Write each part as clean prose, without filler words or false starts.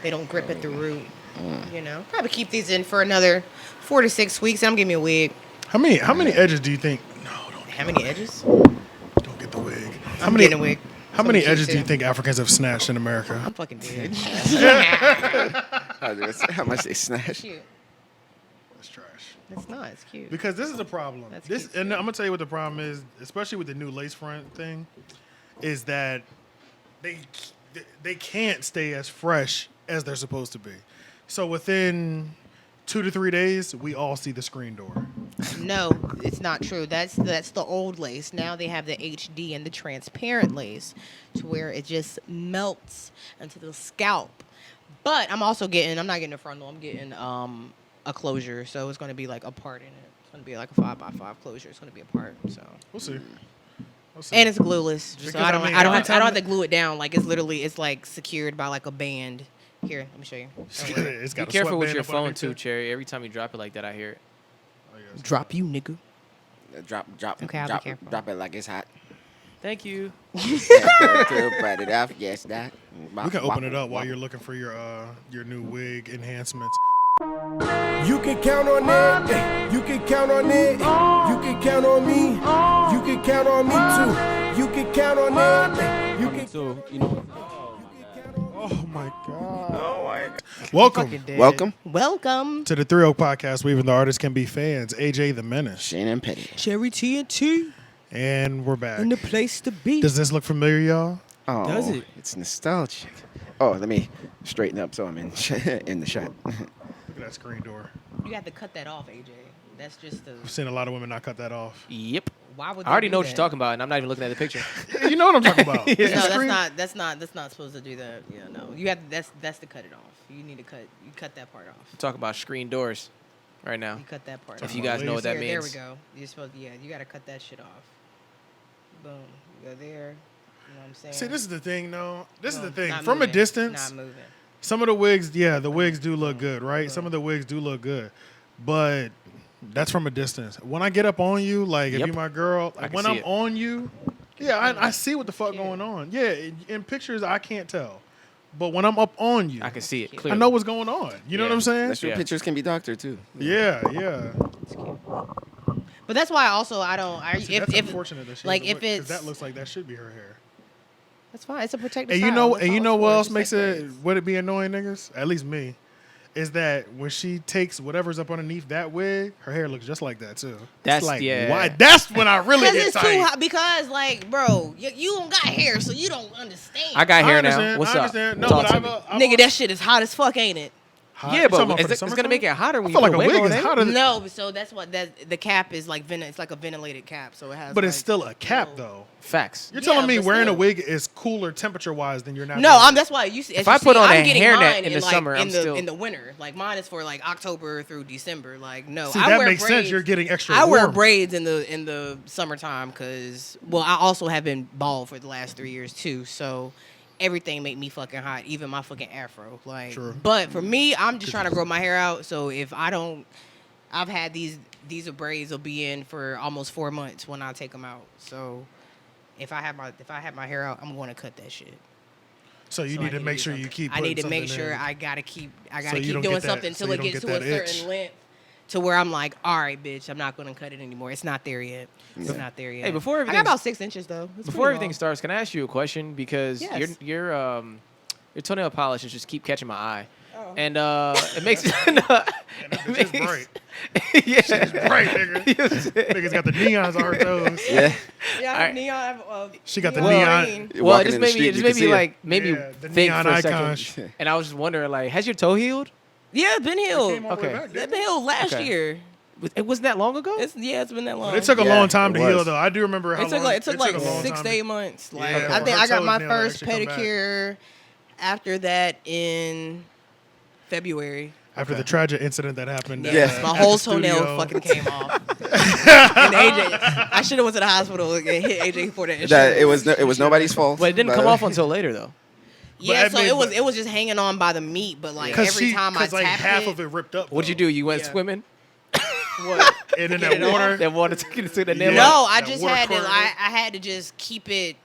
they don't grip at the root. You know, probably keep these in for another 4 to 6 weeks. I'm giving me a wig. How many edges do you think? No, don't. How many edges? Don't get the wig. I'm getting a wig. How many edges do you think Africans have snatched in America? I'm fucking dead. How much they snatch? Cute. That's trash. It's not. It's cute. Because this is a problem. That's This, cute, and I'm gonna tell you what the problem is, especially with the new lace front thing, is that they can't stay as fresh as they're supposed to be. So within 2 to 3 days, we all see the screen door. No, it's not true. That's the old lace. Now they have the HD and the transparent lace, to where it just melts into the scalp. But I'm not getting a frontal. I'm getting a closure, so it's going to be like a part in it. It's going to be like a 5x5 closure. It's going to be a part. So We'll see. and it's glueless, so Because, I don't I mean, have every time to glue it down. Like it's like secured by like a band. Here, let me show you. It's got Be a careful with sweatband your up phone underneath too, it. Cherry. Every time you drop it like that, I hear it. Oh, yeah, Drop you, nigga. Drop Okay, I'll be careful. drop it like it's hot. Thank you. Spread it off. Yes, that. We can open it up while you're looking for your new wig enhancements. You can count on it. You can count on it. You can count on me. You can count on me too. You can count on it. You can. So, you know. Oh my god. Oh my god. Welcome Welcome. to the Three Oak Podcast, where even the artists can be fans. AJ the Menace. Shannon Petty. Cherry TNT And we're back. in the place to be. Does this look familiar, y'all? Oh, Does it? It's nostalgic. Oh, let me straighten up so I'm in in the shot. Look at that screen door. You have to cut that off, AJ. That's just the. I've seen a lot of women not cut that off. Yep. Why would I already they do know what that? you're talking about, and I'm not even looking at the picture. You know what I'm talking about. No, The that's screen- not supposed to do that. Yeah, no. You have that's to cut it off. You need to cut that part off. Talk about screen doors right now. You cut that part If off. you guys know what that There means. we go. You're supposed you gotta cut that shit off. Boom. You go there. You know what I'm saying? See, this is the thing, though. This is Boom. the thing. Not From a moving. distance, Not moving. some of the wigs, the wigs do look good, right? Some of the wigs do look good. But that's from a distance. When I get up on you, like, if Yep. you're my girl, I like, can when see I'm it. on you, I see what the fuck going on. Yeah, in pictures, I can't tell. But when I'm up on you, I can see it I clearly. know what's going on. You know Yeah. what I'm saying? That's your Yeah. pictures can be doctored too. Yeah. But that's why also I don't. See, that's if unfortunate that she like has a if wig, 'cause it's that looks like that should be her hair. that's fine. It's a protective. And style. That's you all know it's what for. else Just makes like it? braids. Would it be annoying, niggas? At least me. Is that when she takes whatever's up underneath that wig, her hair looks just like that too. That's- It's like, yeah. why? That's when I really Because get it's tight. too hot. Because like, bro, you don't got hair, so you don't understand. I got I hair now. understand, What's I up? understand. No, Talk but to I've, me. Nigga, that shit is hot as fuck, ain't it? hot. Yeah, You talking but about for the it's gonna summertime? make it hotter when I you feel put like a wig wig on is there. hotter than. No, so that's what the cap is like. It's like a ventilated cap, so it has. But it's like, still a cap no- though. Facts. You're Yeah, telling me but wearing a still. wig is cooler temperature wise than your natural. No, that's why you see. If I put on a hairnet mine in the like, summer, I'm still- in the winter. Like mine is for like October through December. Like no, See, I that wear makes sense. braids. You're getting extra. I wear warm. braids in the summertime because I also have been bald for the last 3 years too. So everything make me fucking hot, even my fucking afro. Like, True. but for me, I'm just trying to grow my hair out. So if I don't, I've had these braids will be in for almost 4 months when I take them out. So if I have my hair out, I'm going to cut that shit. So you So need I to make do sure you something. keep. I need to putting make something sure in. I gotta keep So you don't doing get that- something so until you it don't gets get to a that certain itch. length, to where I'm like, all right, bitch, I'm not gonna cut it anymore. It's not there yet. It's not there yet. Hey, before I got everything's- about 6 inches though. It's Before pretty everything long. starts, can I ask you a question? Because Yes. your toenail polishes just keep catching my eye, Oh. and it makes no, And that bitch is bright. yeah, It's bright, nigga. Niggas got the neons on her toes. Yeah. Yeah, I Alright. have neon. She got the Well, neon. You're well, it walking just in the made street, me, you can see it. like made me Yeah, the think neon for a icons. second, and I was just wondering, like, has your toe healed? Yeah, it's been healed. Came all the way Okay. back, It's didn't been it? healed last Okay. year. It wasn't that long ago. It's been that long. But it took a Yeah, long time it to heal, was. though. I do remember how It took long. like a long 6 time to 8 months. Like Yeah, I for think her I got my toenail to first actually come back. pedicure after that in February. After the tragic incident that happened. Yeah. at My the whole studio. toenail fucking came off. And AJ, I should have went to the hospital and hit AJ for that insurance. That it was nobody's fault. But it didn't by come the way. off until later, though. Yeah, But so I mean, it was just hanging on by the meat, but like Cause every time I like tapped half of it ripped up. What'd you though. do? You went Yeah. swimming? What? And then Get it that off? water. That water took it to the nail. Yeah. No, I that just water had to. current. I had to just keep it.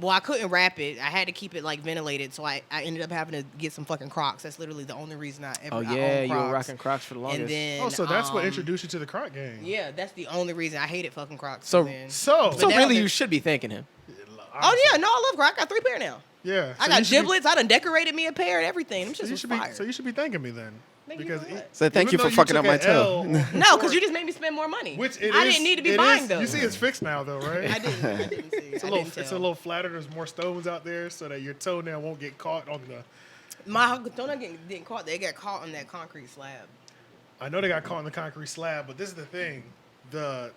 Well, I couldn't wrap it. I had to keep it like ventilated, so I ended up having to get some fucking Crocs. That's literally the only reason I ever. Oh I yeah, own you Crocs. were rocking Crocs for the longest. And then, Oh, so that's what introduced you to the Croc game. Yeah, that's the only reason I hated fucking Crocs. So- then. So, But so now really, that- you should be thanking him. Oh yeah, no, I love Crocs. I got 3 pair now. yeah. I so got you should be- giblets. I done decorated me a pair and everything. Them So shits you was should fire. be. So you should be thanking me then. Thank you Because for what? So thank you even for though fucking took up my an toe. L, No, because you just made me spend more money. which it I is- didn't need to be it buying is- those. You see, it's fixed now though, right? I didn't see. It's a I little. didn't It's a tell. little flatter. There's more stones out there, so that your toenail won't get caught on the. My donut didn't caught. They got caught on that concrete slab. I know they got caught in the concrete slab, but this is the thing: the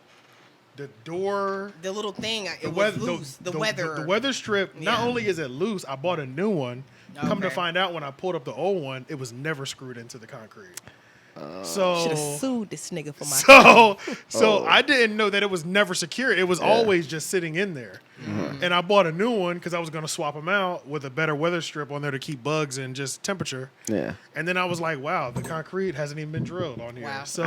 door, The little thing, it the was weather, loose. The weather. the weather strip. Not Yeah. only is it loose, I bought a new one. Come to Okay. find out, when I pulled up the old one, it was never screwed into the concrete. Should have So. sued this nigga for my. So I didn't know that it was never secured. It was always just sitting in there. And I bought a new one because I was going to swap them out with a better weather strip on there to keep bugs and just temperature. Yeah. And then I was like, wow, the concrete hasn't even been drilled on here. Wow. So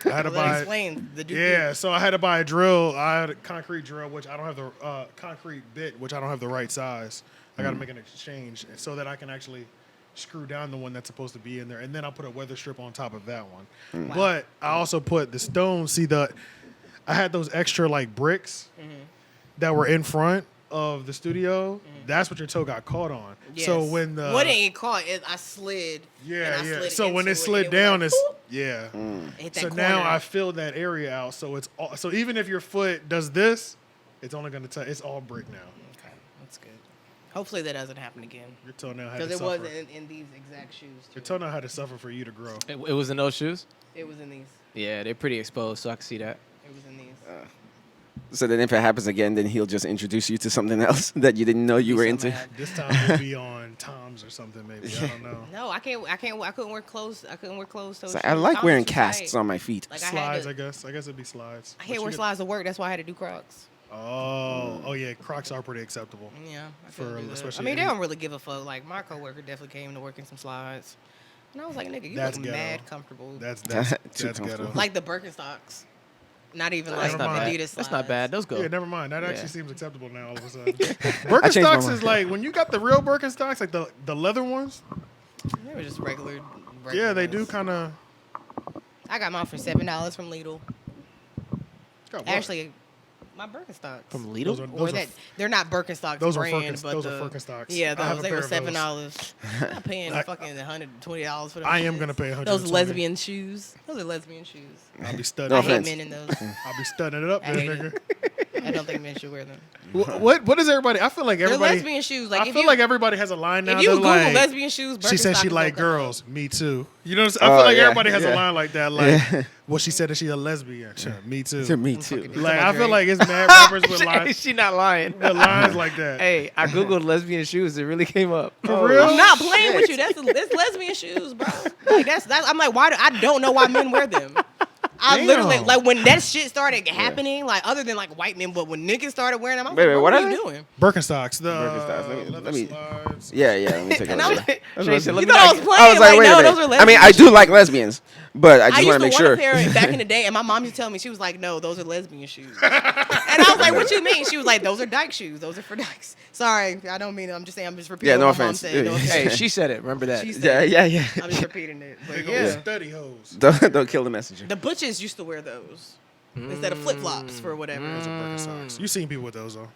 I had to Well, that buy. explains the dude. Yeah, so I had to buy a drill. I had a concrete drill, which I don't have the concrete bit, which I don't have the right size. I got to make an exchange so that I can actually screw down the one that's supposed to be in there, and then I'll put a weather strip on top of that one. But I also put the stones. See, I had those extra like bricks that were in front of the studio. That's what your toe got caught on. Yes. So when the what ain't caught? I slid. yeah, and I yeah. slid So when into it slid was down, like, it's boop, yeah. hit that So corner. now I filled that area out. So it's all, so even if your foot does this, it's only gonna touch. It's all brick now. Okay, that's good. Hopefully that doesn't happen again. Your toenail had to Because it suffer. wasn't in these exact shoes. Your Too. toenail had to suffer for you to grow. It was in those shoes. It was in these. Yeah, they're pretty exposed, so I can see that. It was in these. So then if it happens again, then he'll just introduce you to something else that you didn't know you were So into. mad. This time we'll be on Tom's or something, maybe. I don't know. No, I can't. I couldn't wear clothes. I couldn't wear clothes. It's like, I like wearing casts on my feet. Like I had Slides, to, I guess. I guess it'd be slides. I But can't you wear get- slides to work. That's why I had to do Crocs. Oh yeah. Crocs are pretty acceptable. Yeah, I For- couldn't do that. especially I mean, they in- don't really give a fuck. Like my coworker definitely came to work in some slides, and I was like, "Nigga, you That's look ghetto. mad comfortable." That's Too that's comfortable. ghetto. Like the Birkenstocks, not even That's like not bad. Adidas slides. That's not bad. Those go. Yeah, never mind. That Yeah. actually seems acceptable now. All of a sudden, I changed my Birkenstocks mind. is like when you got the real Birkenstocks, like the leather ones. They were just regular. Yeah, they do ones. kind of. I got mine for $7 from Lidl. Actually, Actually, my Birkenstocks. From Those Lidl. are- Or that they're not Birkenstocks those are brand, Birkenstocks- but those are the, Birkenstocks. Yeah, I have those a they pair were of those. $7. I'm not paying I- fucking $120 for them. I am shits. gonna pay $120. Those lesbian shoes. Those are lesbian shoes. I'll be studying. No I it hate offense. men in those. I'll be studying it up, I this hate nigga. I don't think men should wear them. What is everybody? I feel like They're everybody. lesbian shoes. Like I if feel you, like everybody has a line now. if you They're Google like, lesbian shoes, she said she Birkenstocks like will come up. girls. Me too. You know, what I'm saying? I feel Oh, like yeah, everybody has a yeah. line like that. Like, well, she said that she's a lesbian. Sure, me too. Me too. fucking- Like, Come I on, feel Drake. like it's mad rappers with lines, She not lying. with lines like that. Hey, I googled lesbian shoes. It really came up. For real? I'm not playing with you. That's lesbian shoes, bro. Like that's. I'm like, why? I don't know why men wear them. I Damn. literally like when that shit started happening. Like other than like white men, but when niggas started wearing them, I'm Wait, like, wait, what what are are you they? doing? Birkenstocks. The Birkenstocks. leather Let me- slides. Yeah, let me take a And I was look. like, Shay said, let you me thought I not was get- playing? I was like, wait a no, minute. those are I mean, lesbian I do shoes. like lesbians, but I I just used want to to make want sure. a pair back in the day, and my mom used to tell me, she was like, "No, those are lesbian shoes." And I was like, "What you mean?" She was like, "Those are dyke shoes. Those are for dykes." Sorry, I don't mean it. I'm just saying. I'm just repeating Yeah, no what my mom offense. said. No offense. Hey, she said it. Remember that. She said Yeah, it. yeah. I'm just repeating it. They But go yeah, study hose. Don't kill the messenger. the butches used to wear those instead of flip flops for whatever. Those are Birkenstocks. You seen people with those though?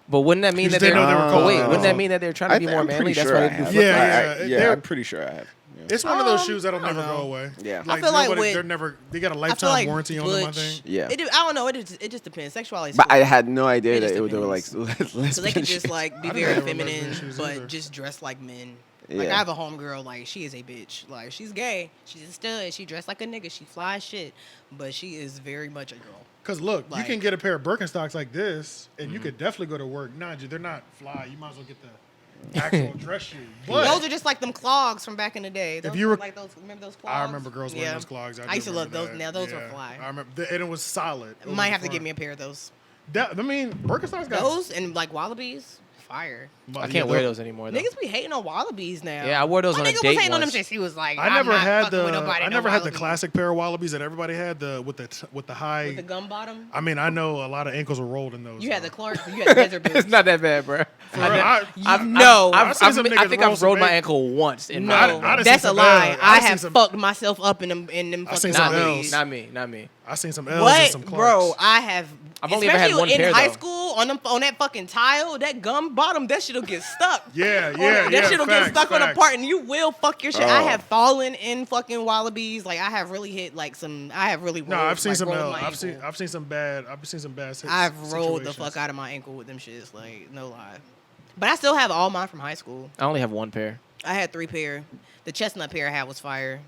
But wouldn't that mean You that just didn't they're? know they were Oh, called wait, that. wouldn't that mean that they're trying to be more I'm manly? pretty That's sure why I they do have. flip Yeah, flops? yeah. I'm pretty sure I have. Yeah. It's one of those shoes that'll never know. go away. Yeah. Like I feel like nobody, with- they're never. They got a I feel lifetime like warranty on them. I butch- think. Yeah. I don't know. It just depends. Sexuality. is But I fluid. had no idea It that just they were like depends. lesbian So they could just shoes. like be I didn't very know they were lesbian feminine, shoes but either. just dress like men. Like Yeah. I have a homegirl, like she is a bitch. Like she's gay, she's a stud, she dressed like a nigga, she fly as shit, but she is very much a girl. Cause look, you Like- can get a pair of Birkenstocks like this, and you could definitely go to work. Nah, they're not fly. You might as well get the actual dress shoe. But Those are just like them clogs from back in the day. Those you were were- like those, remember those clogs? I remember girls wearing Yeah. those clogs. I do used to love remember those. that. Now those were Yeah. fly. I remember, and it was solid. It was Might the have to give front. me a pair of those. That, I mean, Birkenstocks got. Those and like wallabies, fire. I can't wear those anymore, though. Niggas be hating on Wallabies now. Yeah, I wore those My on a nigga date was hating on them once. shits. He was like, I I'm never not had fucking the with nobody, I no never had the Wallabies. classic pair of Wallabies that everybody had with the high. With the gum bottom. I mean, I know a lot of ankles were rolled in those. You had though. the Clark. You had the desert boots. It's not that bad, bro. I've seen some I niggas think roll I've some rolled my big- ankle once in No, my I done that's seen a some lie. L's. I I seen have some- fucked myself up in them I seen fucking some Wallabies. L's. Not me. I seen some L's and What, some Clarks. bro? I have. I've only ever had especially one in pair, high though. school on that fucking tile, that gum bottom, that shit'll get stuck. Yeah, That shit'll get stuck on a facts. part, and you will fuck your shit. I Oh. have fallen in fucking Wallabies. Like I have really hit like some. I have really. No, rolled, I've seen like, some rolled L. my I've seen ankle. some bad. I've seen some bad. I've rolled the situations. fuck out of my ankle with them shits. Like no lie, but I still have all mine from high school. I only have one pair. I had 3 pair. The chestnut pair I had was fire.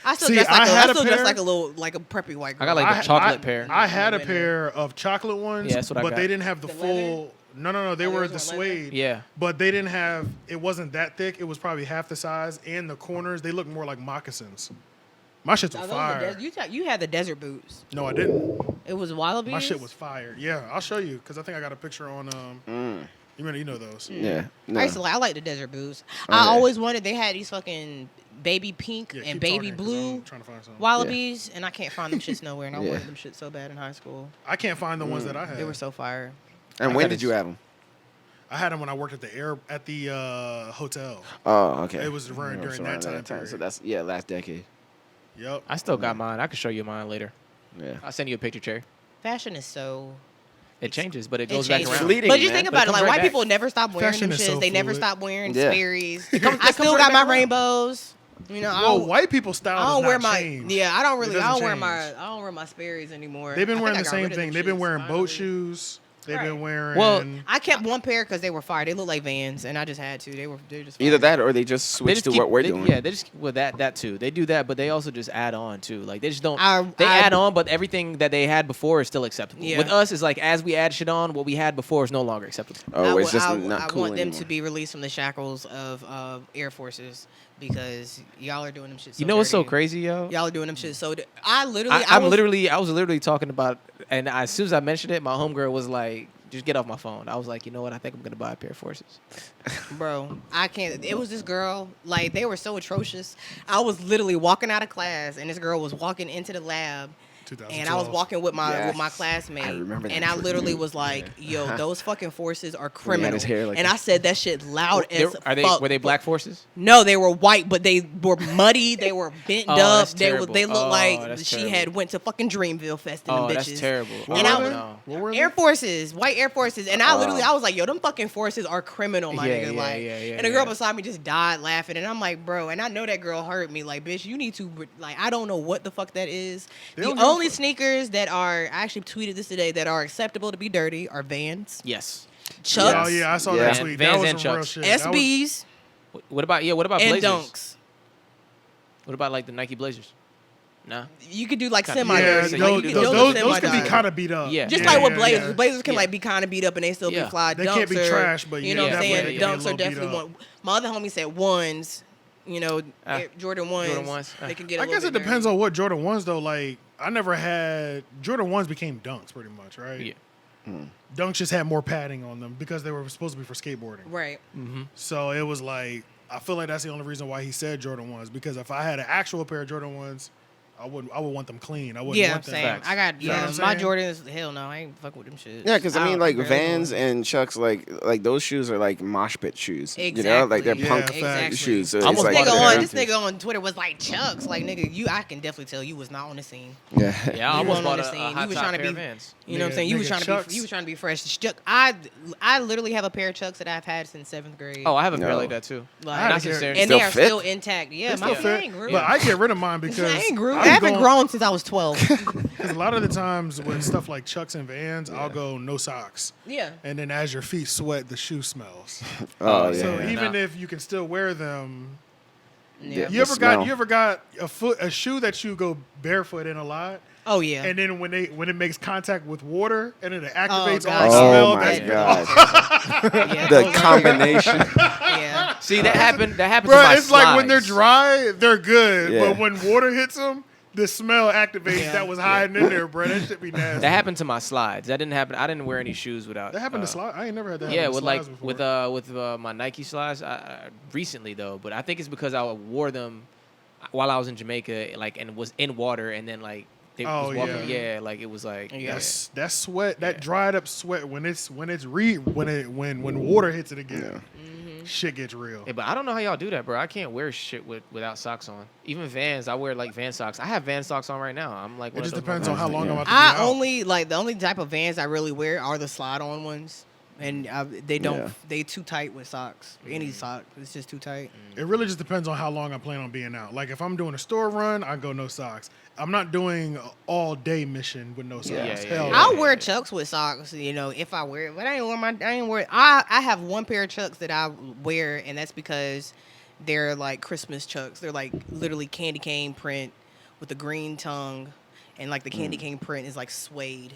I still See, dress like I had a still dress pair- like a little like a preppy white girl. I got like the chocolate pair. I had a Women. pair of chocolate ones, Yeah, that's what I but got. they didn't have the The full. No, they Oh, were yours the weren't leather? suede. Yeah. But they didn't have. It wasn't that thick. It was probably half the size, and the corners they looked more like moccasins. My shits Oh, were those fire. you had the desert boots. No, I didn't. It was Wallabies. My shit was fire. Yeah, I'll show you because I think I got a picture on. You know those. Yeah. No. I used to like. I like the desert boots. Oh, I yeah. always wanted. They had these fucking baby pink Yeah, and keep baby talking, 'cause blue I'm trying to find something. Wallabies, and I can't find them shits nowhere. And I Yeah. wanted them shits so bad in high school. I can't find the ones that I had. They were so fire. And when did you have them? I had them when I worked at the hotel. Oh, okay. It was around during that time period. So that's last decade. Yep. I still got mine. I can show you mine later. Yeah. I'll send you a picture, Cherry. Fashion is so. It changes, but it It goes back changes. around. Fleeting, But just man. think But about it it. Like comes right white back. people never stop wearing Fashion them is shits. so They never fluid. stop wearing Yeah. Sperry's. comes I right still got back my around. rainbows. You know, Well, white people style I don't does wear not my change. yeah. I don't It really. doesn't I don't wear my Sperry's anymore. They've been I wearing think the I got same rid of thing. them They've been shits, wearing boat finally. shoes. They've Right. been wearing. Well, I kept one pair because they were fire. They looked like Vans, and I just had to. They're just fire. Either that or they just They switch just to keep- what we're they- doing. Yeah, they just well that too. They do that, but they also just add on too. Like they just don't. I- add on, but everything that they had before is still acceptable. Yeah. With us, it's like as we add shit on, what we had before is no longer acceptable. Oh, it's just I not cool want them anymore. to be released from the shackles of Air Forces because y'all are doing them shit. So You know what's so dirty. crazy, yo? Y'all are doing them shit. So I was literally talking about, and as soon as I mentioned it, my homegirl was like, "Just get off my phone." I was like, you know what? I think I'm gonna buy a pair of Forces. Bro, I can't. It was this girl. Like they were so atrocious. I was literally walking out of class, and this girl was walking into the lab. And I was 2012. walking with my Yes. classmate, I remember that and I for literally you. was like, "Yo, those fucking Forces are had criminal." his hair like And that. I said that shit loud as fuck. Were they black Forces? No, they were white, but they were muddy. They were bent Oh, up. that's terrible. They looked Oh, like that's she terrible. had went to fucking Dreamville Fest and Oh, them that's bitches. terrible. And Oh, I was no. What were they? Air Forces, white Air Forces, and I was like, yo, them fucking Forces are criminal, my Yeah, nigga. yeah, Like, yeah, and the girl yeah. beside me just died laughing, and I'm like, bro, and I know that girl hurt me. Like, bitch, you need to like, I don't know what the fuck that is. They The don't give a only fuck. sneakers that are, I actually tweeted this today, that are acceptable to be dirty are Vans, Yes. Chucks, Oh yeah, I saw Yeah. that tweet. Vans That was and some real Chucks. shit. That was- SBs, What about and Blazers? Dunks. What about like the Nike Blazers? Nah. You could do like Kinda- semi. Yeah, So those, you- those, those those, are those could be semi-dirty. kind of beat up. Yeah. Just Yeah, like with Blazers. yeah. Blazers can Yeah. like be kind of beat up and they still Yeah. be fly. They Dunks can't be are, trash, but you yeah, know what I'm definitely saying. they get a Dunks little are beat definitely up. one. My other homie said ones. You know, Jordan ones. Jordan ones. They can get. I guess it depends on what Jordan 1s though. Like I never had Jordan 1s became Dunks pretty much, right? Yeah. Dunks just had more padding on them because they were supposed to be for skateboarding. Right. So it was like I feel like that's the only reason why he said Jordan 1s because if I had an actual pair of Jordan 1s, I would want them clean. I wouldn't Yeah, want them. same. Facts. I got You know what my I'm saying? Jordans. Hell no, I ain't fuck with them shit. Yeah, because I mean, like barely Vans know. and Chucks, like those shoes are like mosh pit shoes. Exactly. You know, like they're Yeah, punk facts. shoes. So Almost it's like bought a Nigga pair. on this nigga on Twitter was like Chucks, like nigga, I can definitely tell you was not on the scene. Yeah. Yeah, I You almost wasn't on bought the a scene. hot You was top trying to pair be- of Vans. You know what I'm saying? You was trying to Chucks. be. You was trying to be fresh. I literally have a pair of Chucks that I've had since 7th grade. Oh, I have a pair No. like that too. Like, I had Not a pair- sincerely. and Still they are fit? still intact. Yeah, They my still feet fit, ain't grew. but I get rid of mine because I ain't grew. I'm I haven't going- grown since I was 12. Because a lot of the times with stuff like Chucks and Vans, I'll go no socks. Yeah. And then as your feet sweat, the shoe smells. Oh yeah. So yeah. even Nah. if you can still wear them, Yeah. The you ever smell. got a shoe that you go barefoot in a lot, Oh yeah. and then when it makes contact with water and it activates all God. the Oh smell. my that's- god. Yeah, The those are- combination. Yeah. See, that happened. That happens. Bro, with my it's like when they're slides. dry, they're good, Yeah. but when water hits them, the smell activates that was hiding in there, bro. That should be nasty. That happened to my slides. That didn't happen. I didn't wear any shoes without. That happened to slide. I ain't never had that. Yeah, happen to with like slides before. with my Nike slides recently though, but I think it's because I wore them while I was in Jamaica, like, and was in water, and then like they was walking. Yeah, like it was like That sweat, that dried up sweat when water hits it again, shit gets real. Yeah, but I don't know how y'all do that, bro. I can't wear shit without socks on. Even Vans, I wear like Van socks. I have Van socks on right now. I'm like, It just depends on how long I'm about to be I out. only like the only type of Vans I really wear are the slide-on ones, and they don't. Yeah. They too tight with socks. Any sock, it's just too tight. It really just depends on how long I plan on being out. Like if I'm doing a store run, I go no socks. I'm not doing an all day mission with no socks. Hell no. I'll wear Chucks with socks, if I wear it. But I have one pair of Chucks that I wear, and that's because they're like Christmas Chucks. They're like literally candy cane print with a green tongue, and like the candy cane print is like suede,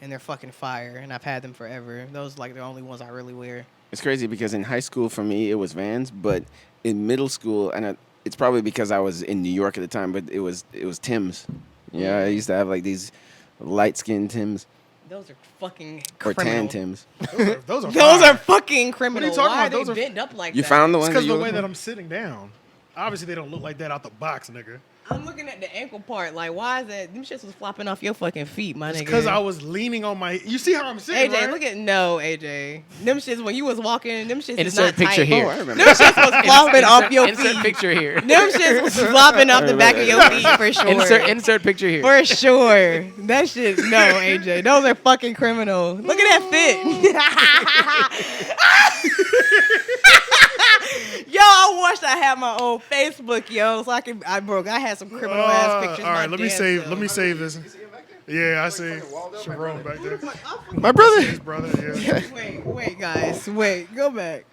and they're fucking fire. And I've had them forever. Those like the only ones I really wear. It's crazy because in high school for me it was Vans, but in middle school, and it's probably because I was in New York at the time, but it was Tim's. Yeah, I used to have like these light skinned Tim's Those are fucking or criminal. tan Tim's. Those are Those fire. are fucking criminal. What are you talking Why about? are Those they are- bent up like You that? found the It's ones because that the you way were- that I'm sitting down. Obviously, they don't look like that out the box, nigga. I'm looking at the ankle part. Like, why is that? Them shits was flopping off your fucking feet, my It's nigga. because I was leaning on my. You see how I'm sitting, AJ, right? look at AJ. Them shits when you was walking, them shits is Insert not picture tight. here. Oh, I remember. Them shits was flopping off your Insert feet. picture here. Them shits was flopping off the back of your feet for sure. Insert picture here. For sure. That shit, no, AJ. Those are fucking criminal. Look at that fit. Yo, I wish I had my own Facebook, yo, so I had some criminal ass pictures. All right, my let me damn save. self. Let me save this. Yeah, I see. Sharon back there. My brother. His brother. Yeah. Wait, guys. Wait, go back.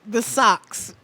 The socks.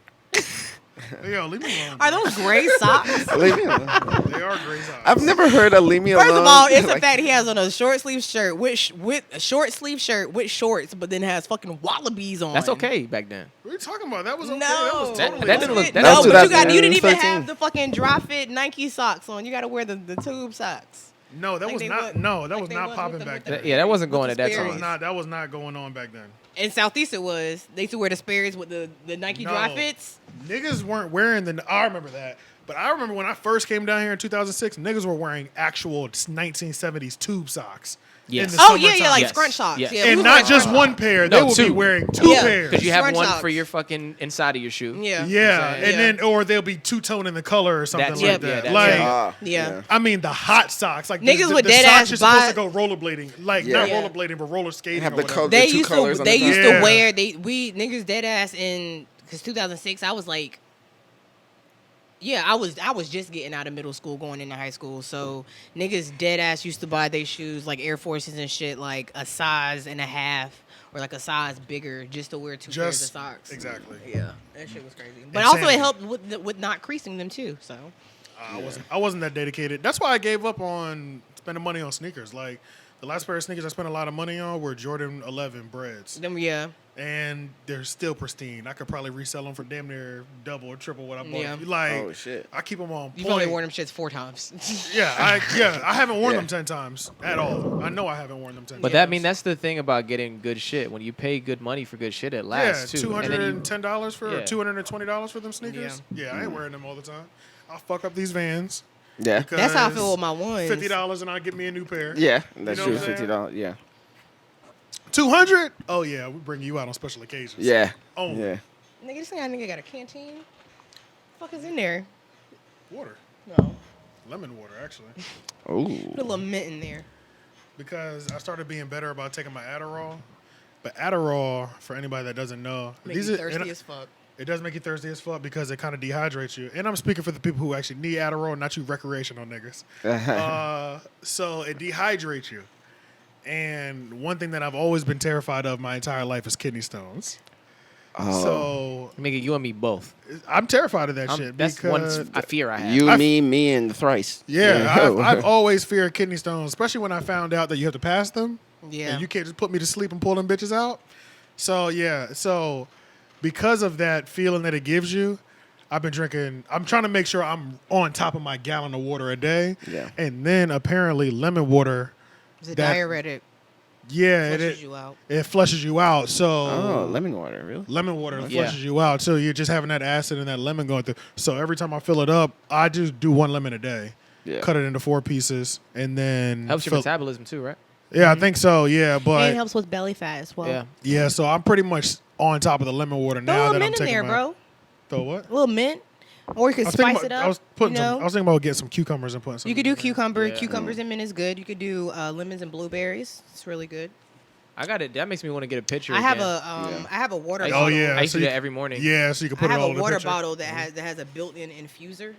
Yo, leave me alone. Are those gray socks? Leave me alone. They are gray socks. I've never heard of leave me alone. First of all, it's the Like, fact he has on a short sleeve shirt with a short sleeve shirt with shorts, but then has fucking wallabies on. That's okay back then. What are you talking about? That was okay. No, That was totally that didn't look- okay. that no, was but you didn't even 2013. have the fucking dry fit Nike socks on. You got to wear the tube socks. No, that Like was they not. would- No, that like was they not was popping with the- back with the- then. Yeah, that wasn't going at that Sperry's. time. That was not going on back then. In Southeast, it was. They used to wear the Sperry's with the Nike dry No. fits. Niggas weren't wearing the. I remember that. But I remember when I first came down here in 2006, niggas were wearing actual 1970s tube socks. Yes. In the Oh yeah, summertime. like Yes. scrunch socks. Yes. Yeah, we And was not wearing just scrunch one socks. pair. No, They would be two. wearing two Yeah. pairs. Because you have Scrunch one socks. for your fucking inside of your shoe. Yeah. Yeah, and Yeah. then or they'll be two-tone in the color or something That's like it. Yeah, that. that's Like, it. Yeah. I mean, the hot socks, like Niggas the with the dead socks ass you're supposed to buy- go rollerblading, like Yeah. not Yeah. rollerblading, but roller skating. Have or the whatever. color. They two used colors to on the they top. used Yeah. to wear niggas dead ass in because 2006 I was like I was just getting out of middle school going into high school, so niggas dead ass used to buy their shoes like Air Forces and shit like a size and a half or like a size bigger just to wear two pairs of socks. Exactly. Yeah, that shit was crazy. But also Insanity. it helped with not creasing them too. So I wasn't that dedicated. That's why I gave up on spending money on sneakers. Like the last pair of sneakers I spent a lot of money on were Jordan 11 Breads, them and they're still pristine. I could probably resell them for damn near double or triple what I bought. Yeah. Like, Oh, shit. I keep them on you've point. only worn them shits 4 times. I haven't worn Yeah. them 10 times at all. I know I haven't worn them 10 But times. that's the thing about getting good shit. When you pay good money for good shit, it yeah, lasts too. And then you- $210 for Yeah. or $220 for them sneakers. Yeah, I ain't wearing them all the time. I'll fuck up these Vans. Yeah. That's how I feel with my ones. $50 and I'll get me a new pair. Yeah. That's know true. what I'm saying? $50. Yeah. $200? Oh yeah, we bring you out on special occasions. Yeah. Oh. Yeah. Nigga, this nigga got a canteen. What the fuck is in there? Water, No. lemon water actually, Oh. Put a little mint in there. because I started being better about taking my Adderall. But Adderall, for anybody that doesn't know, Make you thirsty as fuck. it does make you thirsty as fuck because it kind of dehydrates you. And I'm speaking for the people who actually need Adderall, not you recreational niggas. So it dehydrates you. And one thing that I've always been terrified of my entire life is kidney stones. Oh. So Nigga, you and me both. I'm terrified of that shit. That's one because fear I have. You, I- me, and thrice. Yeah, I've always feared kidney stones, especially when I found out that you have to pass them. Yeah. And you can't just put me to sleep and pull them bitches out. So, yeah. So, because of that feeling that it gives you, I've been drinking. I'm trying to make sure I'm on top of my gallon of water a day. Yeah. And then apparently lemon water. It's a that- diuretic. Yeah, Flushes you out. It flushes you out. So Oh, lemon water, really? lemon water Yeah. flushes you out. So you're just having that acid and that lemon going through. So every time I fill it up, I just do 1 lemon a day. Yeah. Cut it into 4 pieces and then Helps your metabolism too, right? Yeah, I think so. Yeah, And it but helps with belly fat as well. Yeah. yeah, so I'm pretty much on top of the lemon water Throw now a that little I'm mint in taking there, my, bro. Throw what? A little mint. Or you could I was thinking spice it about- up. I was putting you know? some. I was thinking about getting some cucumbers and putting some. You could do cucumber. Yeah. Cucumbers and mint is good. You could do lemons and blueberries. It's really good. I got it. That makes me want to get a picture. I have again. I have a water I used bottle. to- Oh, yeah. I used so to do you- that every morning. Yeah, so you can I put have it all a in the water picture. bottle that has a built-in infuser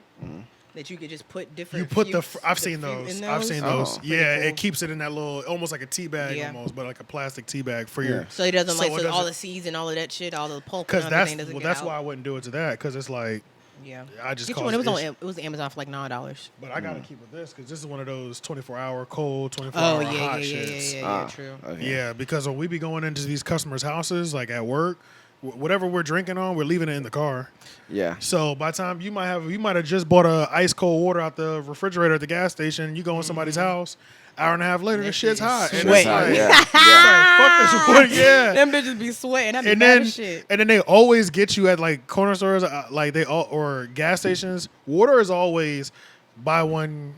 that you could just put different. You put the. fruits, I've the seen fruit those. in I've seen Oh. those. Pretty Yeah, cool. it keeps it in that little, almost like a tea bag, Yeah. almost, but like a plastic tea bag for Yeah. your. So it doesn't So like it so all doesn't- the seeds and all of that shit, all the pulp. Because and that's everything doesn't well, get that's out. why I wouldn't do it to that. Because it's like Yeah. I just Get you cause one. It was on. issues. It was Amazon for like $9. But I gotta keep with this because this is one of those 24-hour cold, 24 Oh hour yeah, hot yeah, shits. yeah. True. Okay. Yeah, because when we be going into these customers' houses, like at work, whatever we're drinking on, we're leaving it in the car. Yeah. So by the time you might have just bought a ice cold water out the refrigerator at the gas station, you go in somebody's house, hour and a half later, That the shit's shit is hot. And sweaty. it's like, Yeah. it's like, fuck this wood, yeah. Them bitches be sweating. I be And mad then, as shit. and then they always get you at like corner stores, like they all or gas stations. Water is always buy one,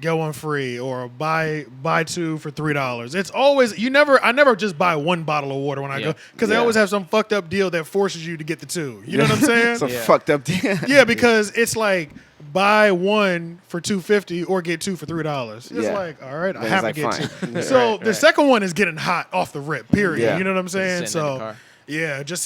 get one free, or buy 2 for $3. It's always I never just buy one bottle of water when I go because they Yeah. always have some fucked up deal that forces you to get the 2. You know what I'm saying? Some Yeah. fucked up deal. Yeah, because it's like buy one for $2.50 or get 2 for $3. It's Yeah. like, all right, I Then have it's to like, get fine. 2. So the second one is getting hot off the rip. Period. Yeah. You know what I'm saying? Just sitting in the So car. yeah, just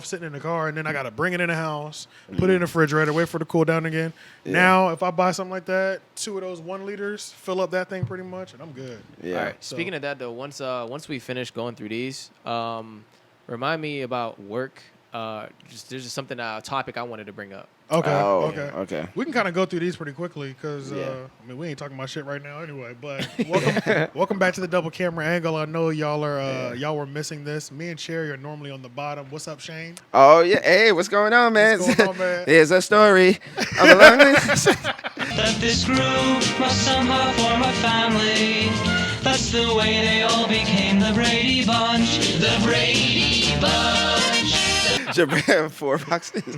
sitting in the car, and then I gotta bring it in the house, put it in the refrigerator, wait for it to cool down again. Yeah. Now, if I buy something like that, 2 of those 1 liters, fill up that thing pretty much, and I'm good. Yeah. All right. Speaking of that, though, once we finish going through these, remind me about work. There's just something a topic I wanted to bring up. Okay. Oh, okay. okay. We can kind of go through these pretty quickly because Yeah. I mean we ain't talking about shit right now anyway. But welcome back to the double camera angle. I know y'all were missing this. Me and Cherry are normally on the bottom. What's up, Shane? Oh yeah. Hey, what's going on, man? What's going on, man? Here's a story of a lonely. That this group must somehow form a family. That's the way they all became the Brady Bunch. The Brady Bunch. Jabbar 4 boxes.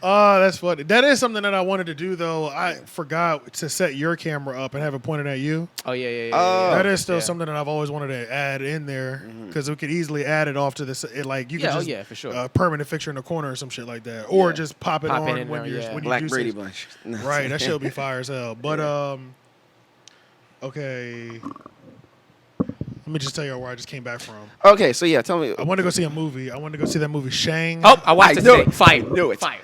Oh, that's funny. That is something that I wanted to do though. I forgot to set your camera up and have it pointed at you. Oh yeah. Oh. That is still Yeah. something that I've always wanted to add in there because we could easily add it off to this. Like you could Yeah, oh, just yeah, for sure. permanent fixture in the corner or some shit like that, or Yeah. just pop it Pop it on in when there, you're yeah. when Black you do Brady some- Bunch. Right, that shit will be fire as hell. But okay. Let me just tell you where I just came back from. Okay, so yeah, tell me. I want to go see a movie. I want to go see that movie Shang. Oh, I watched I it knew today. it. Fire. Knew it. Fire.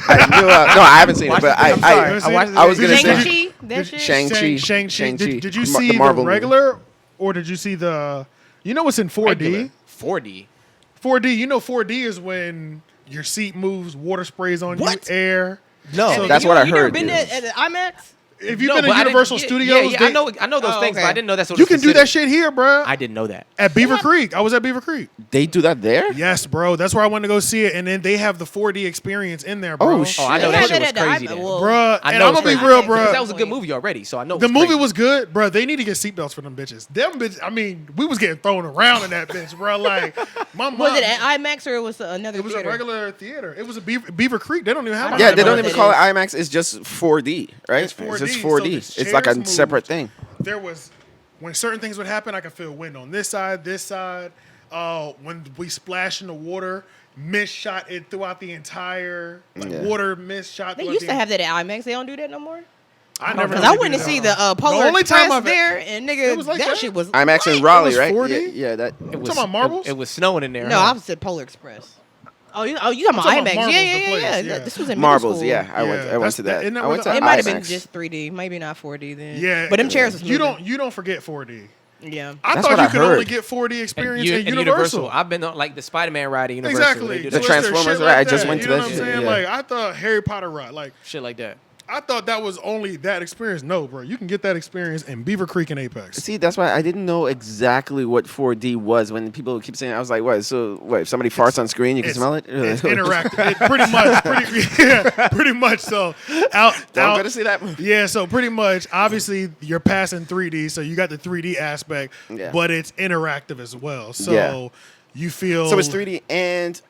I knew, no, I haven't seen it, Watch but it. I'm sorry. I I was gonna Shang say Chi. That shit. Shang-Chi. Shang-Chi. Did you The see the Marvel movie. regular, or did you see the? You know what's in 4D? Regular. 4D. 4D. You know 4D is when your seat moves, water sprays on What? you, air. No. So That's what I You never heard. been dude. at the IMAX? If you've No, been but to I didn't- Universal yeah, Studios, Yeah, I know those Oh, things, but okay. I didn't know that's what you it's can do considered. that shit here, bro. I didn't know that. At Beaver Creek. I was at Beaver Creek. They do that there? Yes, bro. That's where I wanted to go see it, and then they have the 4D experience in there, bro. Oh, shit. Oh, I know They that had shit was at the crazy. IMAX. Then. Well, Bruh, I and know I'm it's gonna be crazy. real, Because bruh. that was a good movie already, so I know The it's movie crazy. was good, bro. They need to get seatbelts for them bitches. Them bitches. I mean, we was getting thrown around in that bitch, bro. Like my mom. Was it at IMAX or it was another It was theater? a regular theater. It was a Beaver Creek. They don't even have. I a Yeah, don't they know don't what even that call it is. IMAX. It's just 4D, right? It's 4D, just so 4D. the It's like a chairs separate moved. thing. There was when certain things would happen, I could feel wind on this side. When we splash in the water, mist shot it throughout the entire Yeah. water. Mist shot. They throughout used the to have that at IMAX. They don't do that no more. I never. Because I really went to did see that. the Polar only time Express I've- there, and It nigga, was like that that? shit was IMAX in lit. Raleigh, was right? 4D? Yeah, that. It was, talking about marbles? It was snowing in there. No, huh? I said Polar Express. Oh, you talking about talking about IMAX? Marbles, the Yeah. place, yeah. This was in Marbles, middle school. yeah. I went that's- to that. isn't that I went what to the- It might have been IMAX. just 3D, maybe not 4D then. Yeah, but them chairs was you moving. don't forget 4D. Yeah. I That's thought what you I could only heard. get 4D experience And at Universal. I've been on like the Spider-Man ride at Universal. Exactly. They do The that Twister, Transformers shit ride, I like just that. went to You know that what I'm shit, saying? yeah. Like I thought Harry Potter ride. Like shit like that. I thought that was only that experience. No, bro. You can get that experience in Beaver Creek and Apex. See, that's why I didn't know exactly what 4D was when people keep saying. I was like, "What? So, what? If somebody farts on screen, you can smell it." It's interactive. Pretty much. So, I'm going to see that movie. Yeah, so pretty much, obviously, you're passing 3D, so you got the 3D aspect, but it's interactive as well. So you feel so it's 3D and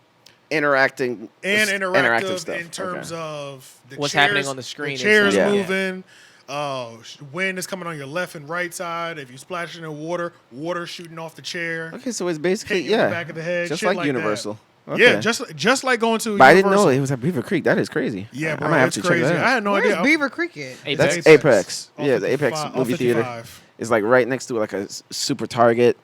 interactive stuff in terms of the what's chairs, happening on the screen. The chairs and stuff. moving. Wind is coming on your left and right side. If you splash it in water shooting off the chair. Okay, so it's basically hitting you in the back of the head, just shit like like Universal. that. Okay. Yeah, just like going to. But I Universal. didn't know it was at Beaver Creek. That is crazy. Yeah, bro, I might have it's to crazy. check that out. I had no Where's idea. Beaver Creek at? That's Apex. Off Yeah, the Apex 55 movie off theater 55. is like right next to like a super Target,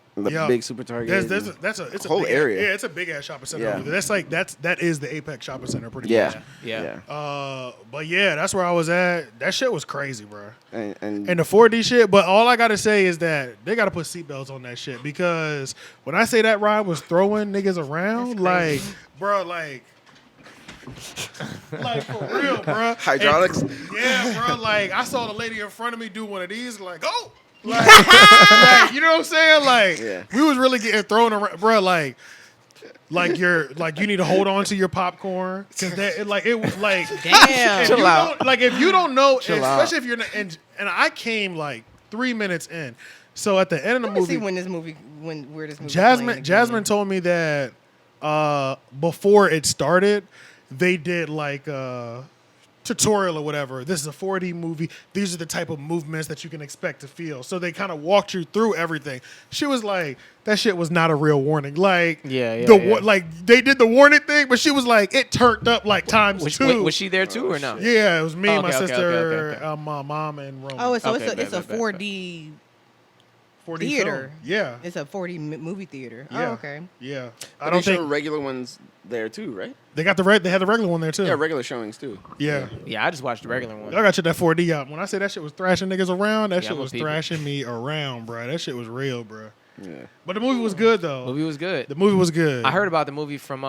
big super Target. It's a whole big area. Yeah, it's a big ass shopping center. Yeah. Over there. That is the Apex shopping center pretty Yeah. much. Yeah. But yeah, that's where I was at. That shit was crazy, bro. And And the 4D shit, but all I gotta say is that they gotta put seatbelts on that shit because when I say that ride was throwing niggas around, like, bro, like for real, bro. hydraulics. Yeah, bro. Like I saw the lady in front of me do one of these, like, oh, like, you know what I'm saying? Like, we was really getting thrown around, bro. Like you need to hold on to your popcorn because that, it was like, Damn. if Chill you out. don't, like if you don't know, Chill especially if you're not, and I came like 3 minutes in, so at the end of the Let me see movie, where this movie. Jasmine told me that before it started, they did like a tutorial or whatever. This is a 4D movie. These are the type of movements that you can expect to feel. So they kind of walked you through everything. She was like, that shit was not a real warning. Like, like they did the warning thing, but she was like, it turned up like times two. Was she there too or no? Yeah, it was me, my Okay, okay, sister, okay. my mom, and Roman. Oh, so Okay, it's a bet. 4D 4D theater. film. Yeah. It's a 4D movie theater. Yeah. Oh, okay. Yeah. I I don't think regular ones there too, right? they got they had the regular one there too. Yeah, regular showings too. Yeah. Yeah, I just watched the regular one. Y'all got you that 4D out. When I say that shit was thrashing niggas around, that Yeah, shit I'm a was people. thrashing me around, bro. That shit was real, bro. Yeah. But the movie was good though. Movie was good. The movie was good. I heard about the movie from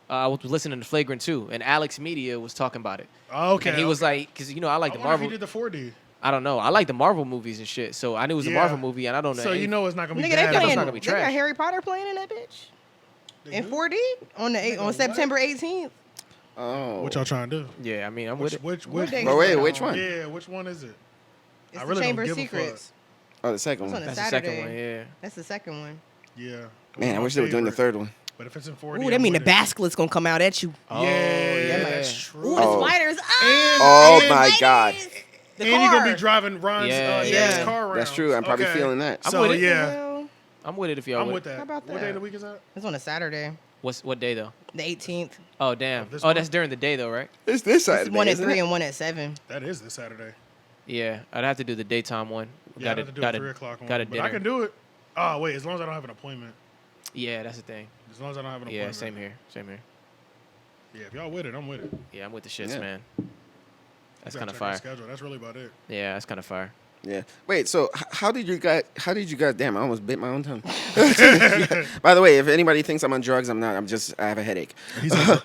I was listening to Flagrant 2, and Alex Media was talking about it. Oh, okay. And he was like, because I like the I wonder Marvel. if he did the 4D. I don't know. I like the Marvel movies and shit, so I knew it was a Yeah. Marvel movie, and I don't know. So you know it's not gonna be Nigga, bad. they playing. not gonna be They got trash. Harry Potter playing in that bitch in do? 4D on Nigga, on what? September 18th. Oh. What y'all trying to do? Yeah, I mean, I'm with it. Which What day But is wait, it which on? one? Yeah, which one is it? It's I the really Chamber don't of give a fuck. Secrets. Oh, the second It's on one. a That's the Saturday. second one. Yeah. That's the second one. Yeah. Man, I My wish they were doing the favorite. third one. But if it's in 4D, Ooh, that I'm mean the with it. basilisk's gonna come out at you. Oh, Yeah, yeah. that's true. Ooh, the Oh. spiders. Oh and- my God. The and you're car. gonna be driving Ron's Yeah. dad's Yeah. car around. That's true. I'm probably feeling that. I'm So with it. yeah, Well, I'm with it if y'all I'm with with it. that. How about What day that? of the week is that? It's on a Saturday, What day though? the 18th. Oh damn. Of this Oh, month? that's during the day though, right? It's this It's Saturday. one at isn't 3 it? and one at 7. That is this Saturday. Yeah, I'd have to do the daytime one. Yeah, I have to do a 3 o'clock one. got a But I dinner. can do it. Oh wait, as long as I don't have an appointment. Yeah, that's the thing. As long as I don't have an Yeah, appointment. same here. Same here. Yeah, if y'all with it, I'm with it. Yeah, I'm with the shits, Yeah. man. That's You kind gotta of check our fire. Schedule. That's really about it. Yeah, that's kind of fire. Yeah. Wait. So how did you guys? Damn, I almost bit my own tongue. By the way, if anybody thinks I'm on drugs, I'm not. I have a headache.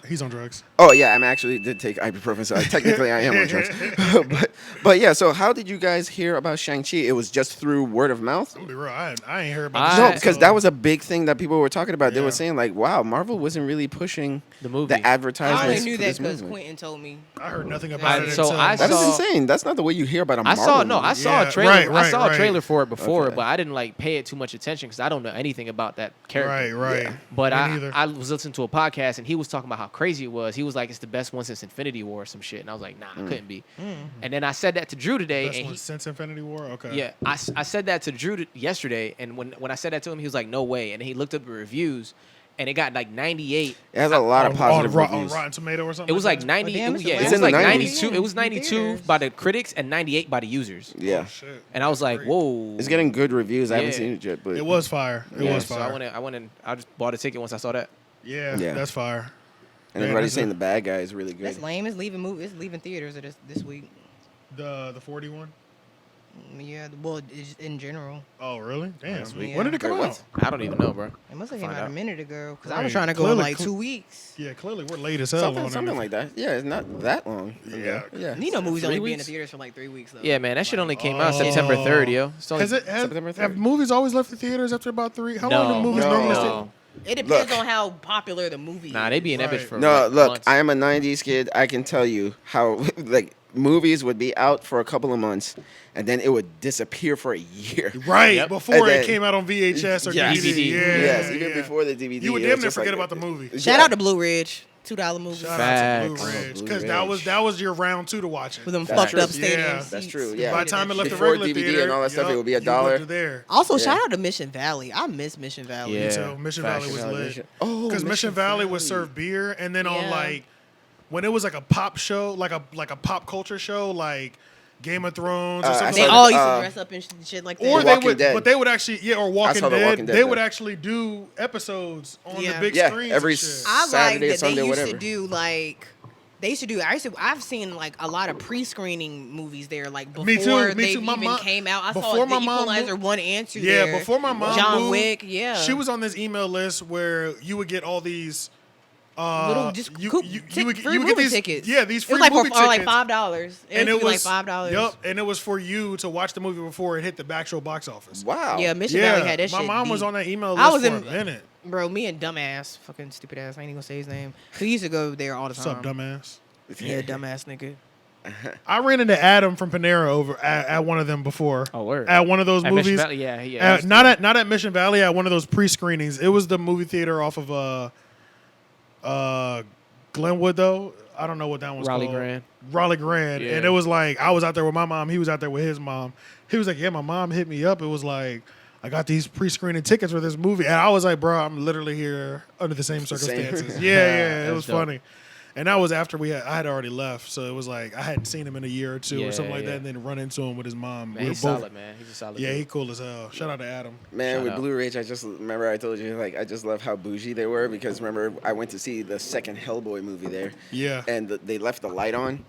He's on drugs. Oh yeah, I'm actually did take ibuprofen, so technically I am on drugs. but yeah. So how did you guys hear about Shang-Chi? It was just through word of mouth. I'm gonna be real. I ain't heard about this. No, shit, because so- that was a big thing that people were talking about. They Yeah. were saying like, "Wow, Marvel wasn't really pushing The movie. the I advertisements only knew for that this because movement." Quentin told me. I heard nothing about it. So until I That is saw- insane. That's not the way you hear about a I Marvel saw movie. I saw Yeah, a trailer. right, I saw right. a trailer for it before, Okay. but I didn't like pay it too much attention because I don't know anything about that character. Right. Yeah. But Me I neither. was listening to a podcast and he was talking about how crazy it was. He was like, "It's the best one since Infinity War or some shit," and I was like, "Nah, it couldn't be." And then I said that to Drew today, Best and one he, since Infinity War. Okay. yeah, I said that to Drew yesterday, and when I said that to him, he was like, "No way," and then he looked up the reviews, and it got like 98. It has a lot of positive on reviews. Rotten Tomato or something. It was like that? 90. damn, it's the Yeah, last it was one like in the 92. 90s. It was 92 Theaters. by the critics and 98 by the users. Yeah, Oh, shit. And I was like, Great. "Whoa!" it's getting good reviews. I haven't Yeah. seen it yet, but It was fire. It Yeah, was so fire. I went and I just bought a ticket once I saw that. Yeah, Yeah. that's fire. And Yeah, everybody's that's saying it. the bad guy is really good. That's lame. It's leaving theaters this week. The 40 one. Yeah, well, it's in general. Oh, really? Damn. sweet. When did it come Wait, out? what? I don't even know, bro. It must have Find came out out. a minute ago because I Right. was trying to go in Clearly- like 2 weeks. Yeah, clearly we're late as hell on Something it. like that. Yeah, it's not that long. Yeah. Yeah. You know, movies 3 only be in the weeks? theaters for like 3 weeks though. Yeah, man, that shit only came out Oh. September 3rd, yo. It's only, September Have 3rd. movies always left the theaters after about 3? How long do no, movies no. normally stay? no. It depends Look. on how popular the movie is. Nah, they be in that bitch Right. for No, like, look, months. I am a 90s kid. I can tell you how, like, movies would be out for a couple of months, and then it would disappear for a year. Right, Yep. before And it then- came out on VHS or Yes. DVD. DVD. Yeah, Yes, even yeah. before the DVD. You would it damn was near just forget like- about the movie. Shout out to Blue Ridge, $2 movie. Shout out to Blue Facts. Ridge Blue because Ridge. that was your round 2 to watch it. With them That's fucked true. up stadium Yeah. seats. That's true, yeah. By the time it left the Before regular DVD theater and all that stuff, yup, it would be you $1. looked there. Also, Yeah. shout out to Mission Valley. I miss Mission Valley. Yeah. So Mission Valley Facts. was lit. Oh, Because Mission Valley would serve beer, and then on Yeah. like when it was like a pop show, like a pop culture show, like Game of Thrones or I something. They saw like all the- used to dress up and shit like that. Or The they Walking would, Dead. but they would actually, or Walking saw The Dead. Walking Dead, They would though. actually do episodes on Yeah. the big Yeah, screens. every and shit. I like Saturday or that Sunday, they used to whatever. do like they used to do. I've seen like a lot of pre-screening movies there, like before Me too, me they too. My even mom- came out. I before saw my the mom Equalizer moved- 1 and 2 Yeah, there. before my mom John moved, Wick, yeah. she was on this email list where you would get all these. little just you free would get movie these tickets. Yeah, these It free was like movie for like tickets. $5. And it was like $5. Yep, and it was for you to watch the movie before it hit the actual box office. Wow. Yeah, Mission Yeah, Valley had that my shit. mom was deep. on that email I list was for in- a minute. Bro, me and dumbass, fucking stupid ass. I ain't even gonna say his name. He used to go there all the What's time. up, dumbass? Yeah, dumbass nigga. I ran into Adam from Panera over at one of them before. Oh, word. At one of those At Mission movies. Valley, yeah. Not at Mission Valley. At one of those pre-screenings. It was the movie theater off of Glenwood though. I don't know what that one's Raleigh called. Grand. Raleigh Grand. Yeah. And it was like I was out there with my mom. He was out there with his mom. He was like, "Yeah, my mom hit me up. It was like." I got these pre-screening tickets for this movie, and I was like, "Bro, I'm literally here under the same Same. circumstances." Yeah, it That's was dope. funny, and that was after I had already left, so it was like I hadn't seen him in a year or two Yeah, or something like yeah. that, and then run into him with his mom. Man, We were he's both- solid, man. He's a solid Yeah, dude. he cool as hell. Shout out to Adam. Man, Shout with out. Blue Ridge, I just remember I told you, like, I just love how bougie they were because remember I went to see the second Hellboy movie there. Yeah. And they left the light on.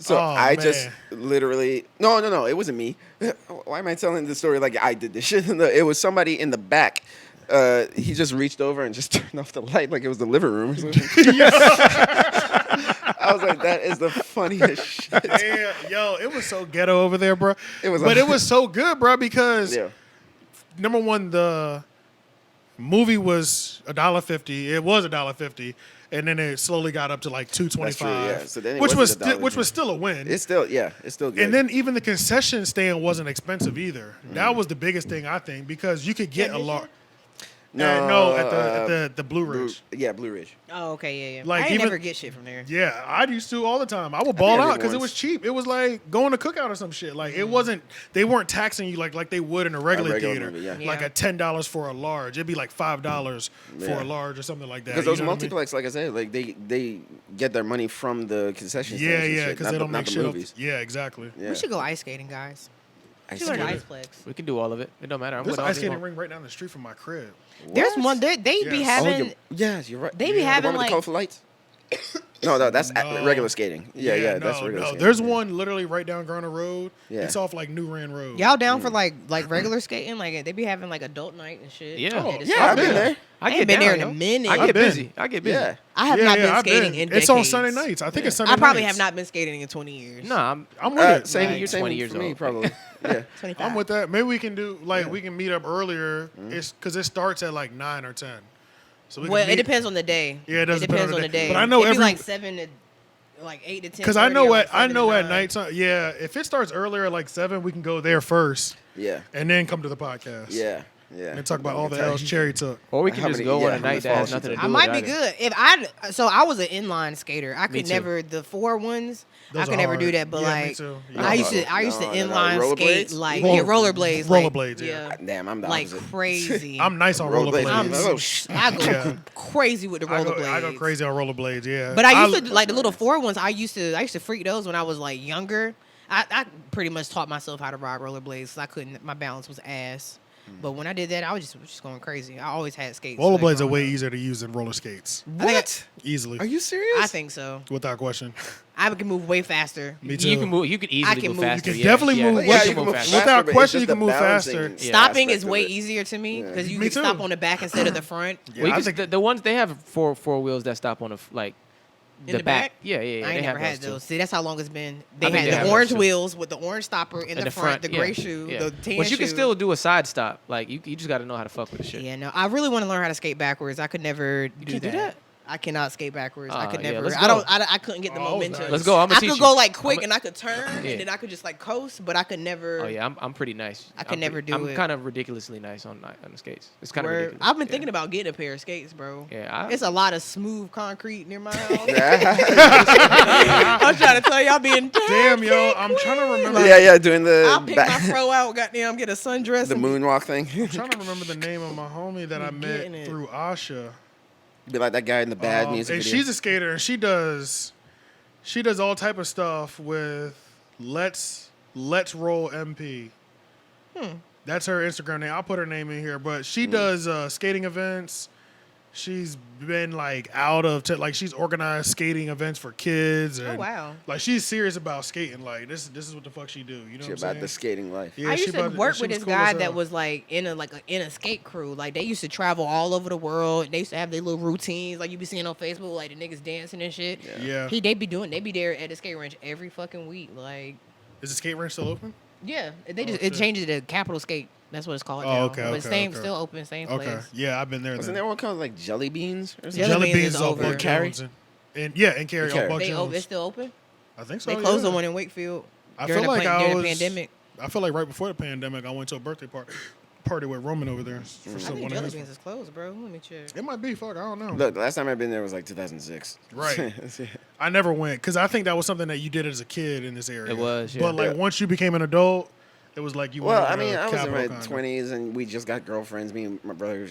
So Oh, I just man. literally no, it wasn't me. Why am I telling the story like I did this shit? It was somebody in the back. He just reached over and just turned off the light like it was the living room. Or something. I was like, that is the funniest shit. Yeah, yo, it was so ghetto over there, bro. It was but a- it was so good, bro, because Yeah. number one, the movie was $1.50. It was $1.50, and then it slowly got up to like $2.25. That's true, yeah. So then it which was wasn't which $1.50. was still a win. It's still good. And then even the concession stand wasn't expensive either. Mm. That was the biggest thing I think because you could get a lot. no, No, at the Blue Ridge. Blue Ridge. Oh, okay, yeah. Like, I ain't even- never get shit from there. Yeah, I used to all the time. I would ball I did out because it once. was cheap. It was like going to cookout or some shit. Like it wasn't. They weren't taxing you like they would in a regular, regular theater. movie, yeah. Like Yeah. a $10 for a large. It'd be like $5 for Yeah. a large or something like that. Because You those know what I mean? multiplex, like I said, like they get their money from the concession stands. Yeah, and yeah, shit, because not they the- don't not make the shit up. movies. Yeah, exactly. Yeah. We should go ice skating, guys. I We should go to skated. Iceplex. We can do all of it. It don't matter. I'm There's with an all ice this skating one. ring right down the street from my crib. There's What? one. They be Yes. having. Yes, you're right. They be Yeah. The having one with like. the colorful lights. No, that's No. regular skating. Yeah, no, that's regular no. skating. There's yeah. one literally right down Garner Road. Yeah. It's off like New Rand Road. Y'all down for like regular skating? Like they be having like adult night and shit. Yeah. Oh, it's Yeah, so I've been good. there. I ain't been there in a minute. I I've get been. busy. I get busy. Yeah. I have Yeah, not yeah, been I've skating been. in It's on decades. Sunday nights. I think it's Sunday I probably nights. have not been skating in 20 years. No, I'm I'm with it. Same, Like, same 20 years for me, old. probably. Yeah. 25. I'm with that. Maybe we can do like Yeah. we can meet up earlier. Mm-hmm. It's because it starts at like 9 or 10. So we Well, can it meet, depends on the day. Yeah, it does depends on the day. But I know It'd be every- like 7 to like 8 to 10. because I know or, like, at 7 to 9. night. Yeah, if it starts earlier at like 7, we can go there first Yeah. and then come to the podcast. Yeah. Yeah. and talk about all the Tell L's you. Cherry took. Or we can How just many- go yeah, on a how many night that has falls nothing to you do I with might be either. good if I was an inline skater. I Me could too. never the 4 ones. Those I are could never hard. do that. But Yeah, me like too. I Yeah. used to No, inline skate rollerblades? like Roller- rollerblades. like, rollerblades, yeah. Damn, I'm the like opposite. crazy. I'm nice on Rollerblades. rollerblades. I'm- I go Yeah. crazy with the rollerblades. I go crazy on rollerblades. Yeah, But I used to like the little 4 ones. I used to freak those when I was like younger. I pretty much taught myself how to ride rollerblades. 'Cause I couldn't. My balance was ass. But when I did that, I was just going crazy. I always had skates. Rollerblades like, are growing way up. easier to use than roller skates. What? Easily. Are you serious? I think so. Without question. I can move way faster. Me too. You can move. You could easily can move move. You faster. can yeah, definitely yeah. move. Yeah, you you can move faster, faster. without but question, it's you just can move the balancing faster. Yeah. Stopping aspect is of way it. easier to me because you Me can stop too. on the back instead of the front. Yeah, Well, I you think can, the ones they have four wheels that stop on the In the back? Yeah. I They ain't have never had too. those. See, that's how long it's been. They I think had they the have orange those, too. wheels with the orange stopper in At the front, the yeah, gray shoe, yeah. the tan But you can shoe. still do a side stop. Like you just got to know how to fuck with the shit. Yeah, no. I really want to learn how to skate backwards. I could never do can't that. do that? I cannot skate backwards. I could yeah, never. let's I don't. go. I couldn't get the Oh, momentum. nice. Let's go. I'm gonna I teach could you. go like quick I'm and I could turn Yeah. and then I could just like coast, but I could never. Oh yeah, I'm pretty nice. I could never do I'm it. kind of ridiculously nice on the skates. It's kind of Word. ridiculous. I've been Yeah. thinking about getting a pair of skates, bro. Yeah, It's a lot of smooth concrete near my house. I'm trying to tell y'all being Damn, yo, I'm trying to remember. Yeah, doing the I'll pick my fro out, goddamn, get a sundress. the and moonwalk thing. Trying to remember the name of my homie that I met getting it. through Asha. Be like that guy in the bad music And video. she's a skater, and she does all type of stuff with Let's Roll MP. That's her Instagram name. I'll put her name in here, but she does skating events. She's been like like she's organized skating events for kids. And, wow. Like she's serious about skating. Like this is what the fuck she do. You know She what about I'm the saying? skating life. Yeah, I she used to about- work she with was this cool as guy hell. that was like in a skate crew. Like they used to travel all over the world. They used to have their little routines, like you be seeing on Facebook, like the niggas dancing and shit. Yeah. They be there at the skate ranch every fucking week. Like, Is the skate ranch still open? yeah, they just shit. it changes to Capital Skate. That's what it's called Oh, now. okay, But okay, same, okay. still open, same Okay. place. Yeah, I've been there. Wasn't then. there one called like jelly beans or something? Jelly Beans is is open. over. Buck Jones and Cary Cary. on Buck They Jones. it's still open. I think so. They closed yeah. the one in Wakefield I during feel like during the was pandemic. I feel like right before the pandemic, I went to a birthday party with Roman over there for I some think one of Jelly his. Beans is closed, bro. Let me check. It might be. Fuck, I don't know. Look, the last time I've been there was like 2006. Right. I never went because I think that was something that you did as a kid in this area. It was, yeah. But like Yeah. once you became an adult, it was like you. Well, went I over mean, to I was in Capitol my kinda. 20s and we just got girlfriends. Me and my brother,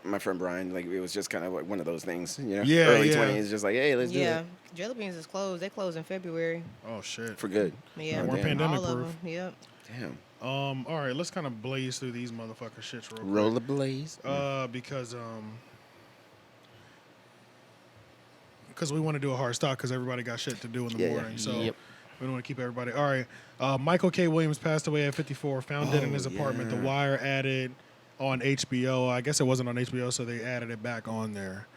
my friend Brian. Like it was just kind of like one of those things, you know. Yeah, Early yeah. 20s, just like, hey, let's do Yeah, it Jelly Beans is closed. They closed in February. Oh shit. for good. Yeah, More Oh, pandemic all of proof. them. Yep. Damn. All right, let's kind of blaze through these motherfucker shits real quick. Rollerblades. Because we want to do a hard stop because everybody got shit to do in the Yeah, yeah. morning. So Yep. we don't want to keep everybody. All right. Michael K. Williams passed away at 54. Found dead in his apartment. The yeah. Wire added on HBO. I guess it wasn't on HBO, so they added it back on there.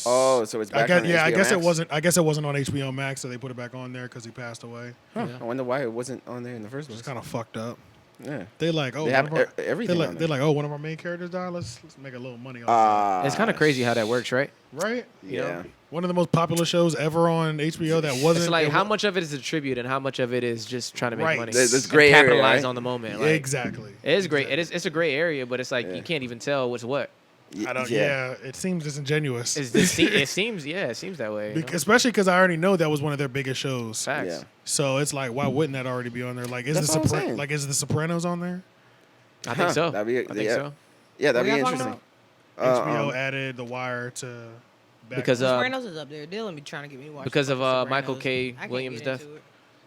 Oh, so it's back on I HBO guess it Max? wasn't. I guess it wasn't on HBO Max, so they put it back on there because he passed away. Huh. I wonder why it wasn't on there in the first place. It's kind of fucked up. Yeah. They like, oh, They one have of our- everything They're on like, there. they're like, oh, one of our main characters died. Let's make a little money off It's kind of crazy how that works, right? that. Right? Yeah. One of the most popular shows ever on HBO that wasn't. It's like it how wa- much of it is a tribute and how much of it is just trying to make Right. money. There's this and gray area, capitalize right? on the moment. Like, Exactly. It is great. It's a gray area, but it's like Yeah. you can't even tell what's what. I don't. Yeah. It seems disingenuous. It seems that way. You know? Especially because I already know that was one of their biggest shows. Facts. Yeah. So it's like, why wouldn't that already be on there? Like, That's what I'm saying. is the Sopranos on there? I think so. That'd be- I think yeah. so. Yeah, that'd What be y'all talking interesting. HBO added The Wire to. Back Because, The Uh, Sopranos is up there. Dylan be trying to get me to watch. because the of, fucking Michael Sopranos. K. I can't Williams' get into death? it.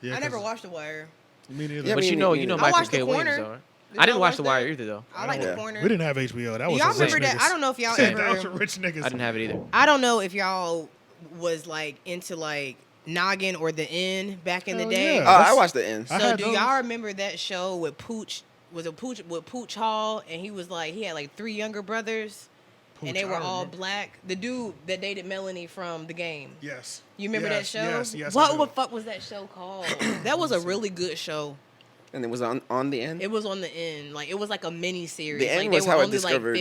Yeah, I never 'cause- watched The Wire. Me neither. Yeah, But me you know neither. I Michael watched The K. Williams, Corner. though, right? Did I didn't y'all watch watch The Wire that? either, though. I like Yeah. The Corner. we didn't have HBO. That was Y'all for rich remember that? niggas. I don't know if y'all That was for ever. rich niggas. I didn't have it either. I don't know if y'all was like into like Noggin or The Inn back in the Hell day. yeah. Oh, I watched the end. I So had do those. y'all remember that show with Pooch? Was it Pooch with Pooch Hall? And he was like, he had like 3 younger brothers, Pooch, and they were I all remember. black. The dude that dated Melanie from The Game. Yes. You remember Yes, that show? Yes. Yes. I What do. the fuck was that show called? That was a really good show. And it was on the end. It was on The End. Like it was like a mini series. The End like was they were how I only discovered-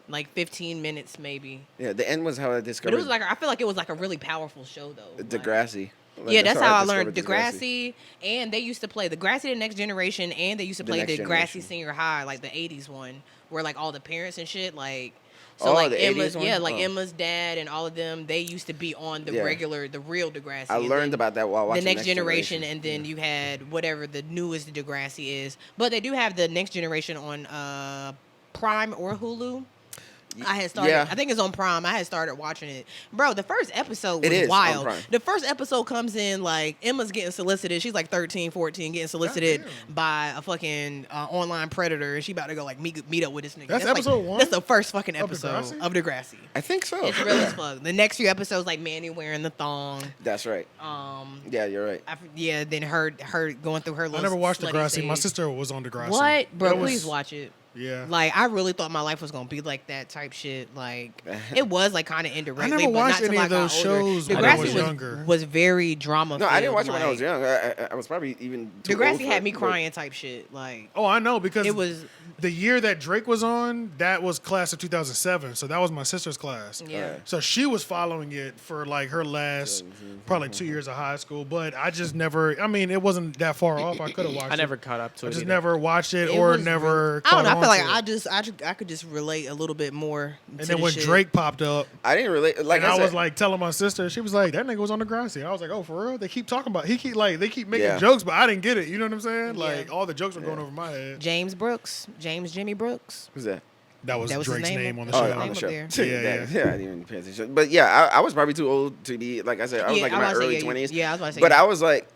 like 15 minutes maybe. Yeah, the end was how I But discovered it was like I feel like it was like a really powerful show though. Like- Degrassi. Like, Yeah, that's how I learned discovered Degrassi, and they used to play Degrassi The Next Generation, and they used to The play Next Degrassi Generation. Senior High, like the '80s one, where like all the parents and shit, like Oh, like the Emma's, 80s one? yeah, like Oh. Emma's dad and all of them, they used to be on the Yeah. the real Degrassi. I and learned then about that while watching the Next Generation, and then you had whatever the newest Degrassi is, but they do have the Next Generation on Prime or Hulu. I had started. Yeah. I think it's on Prime. I had started watching it, bro. The first episode It was is on wild. Prime. The first episode comes in like Emma's getting solicited. She's like 13, 14, getting solicited Goddamn. by a fucking online predator, and she about to go like meet up with this nigga. That's like, episode 1? That's the first fucking Of episode Degrassi? of Degrassi. I think so. It's real as fuck. The next few episodes, like Manny wearing the thong. That's right. Yeah, you're right. Then her going through her. I Little never watched slutty Degrassi. My stage. sister was on Degrassi. What, bro? It was- Please watch it. Yeah. Like, I really thought my life was gonna be like that type shit. Like, it was like kind of indirectly. I never but watched not till any I of got those older. shows when I Degrassi was younger. was very drama. No, I didn't watch it when I was young. I was probably even too old Degrassi for had it, me but- crying type shit. Like, Oh, I know because it was. the year that Drake was on. That was class of 2007. So that was my sister's class. Yeah. So she was following it for like her last probably 2 years of high school. But I just never. I mean, it wasn't that far off. I could have watched. I never it. caught up to I it. just either. never watched it, It or was never. I don't know. I caught feel like on to it. I could just relate a little bit more. And to then the when shit. Drake popped up, I didn't relate. Like and I said, was like telling my sister, she was like, "That nigga was on Degrassi." I was like, "Oh, for real?" They keep talking about. They keep making Yeah. jokes, but I didn't get it. You know what I'm saying? Yeah. Like all the jokes were going over my head. James Jimmy Brooks. who's that? That was That was his Drake's name name up- on the Oh, show. on Name the up show. there. Yeah. I didn't even pay attention. But yeah, I was probably too old to be like I said. I was Yeah, like in I my was about to say, early yeah, 20s. yeah, I was about to say, But yeah. I was like,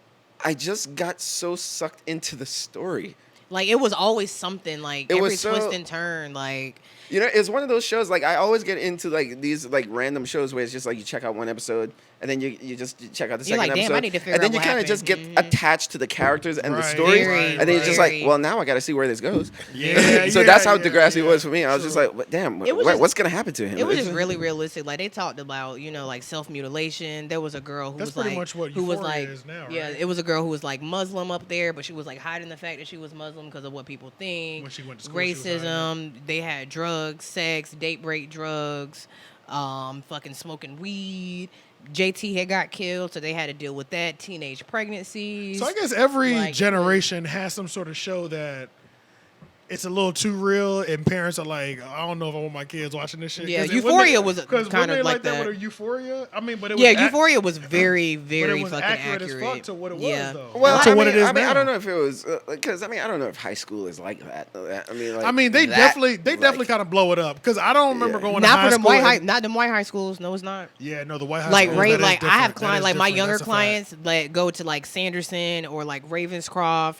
I just got so sucked into the story. Like, it was always something. Like, It every was so- twist and turn. Like, You know, it's one of those shows. Like I always get into like these like random shows where it's just like you check out one episode and then you just check out the You're second like, damn, episode, I need to figure and then out you what kind of just get happened. attached to the characters and the Right. story, Very, and then you're just like, very. well, now I got to see where this goes. Yeah, So yeah, that's how yeah, Degrassi yeah. was for me. I was just like, what, damn, It was just- what's gonna happen to him? it was just really realistic. Like, they talked about, like self mutilation. There was a girl who That's was pretty like, much what who was Euphoria like, is now, yeah, right? it was a girl who was like Muslim up there, but she was like hiding the fact that she was Muslim because of what people think. When she went to school, she was hiding racism. They had drugs, sex, date break drugs, fucking smoking weed. JT had got killed, so they had to deal with that. Teenage pregnancies. So I guess every Like, generation has some sort of show that it's a little too real, and parents are like, I don't know if I want my kids watching this shit. Yeah, Euphoria was kind of like that. that. With a Euphoria, I mean, but it was Yeah, ac- Euphoria was very, but very it was fucking accurate accurate. as fuck to what it Yeah. was, though. Well, to I what mean, it is I mean, now. I don't know if it was because I don't know if high school is like that. I mean, like I mean, they that, definitely like- kind of blow it up because I don't remember going to Not high for them school. not them white high schools. No, it's not. Yeah, no, the white high Like schools, Ray, that is like I have different. That clients, is like my different. younger That's a fact. clients, like go to like Sanderson or like Ravenscroft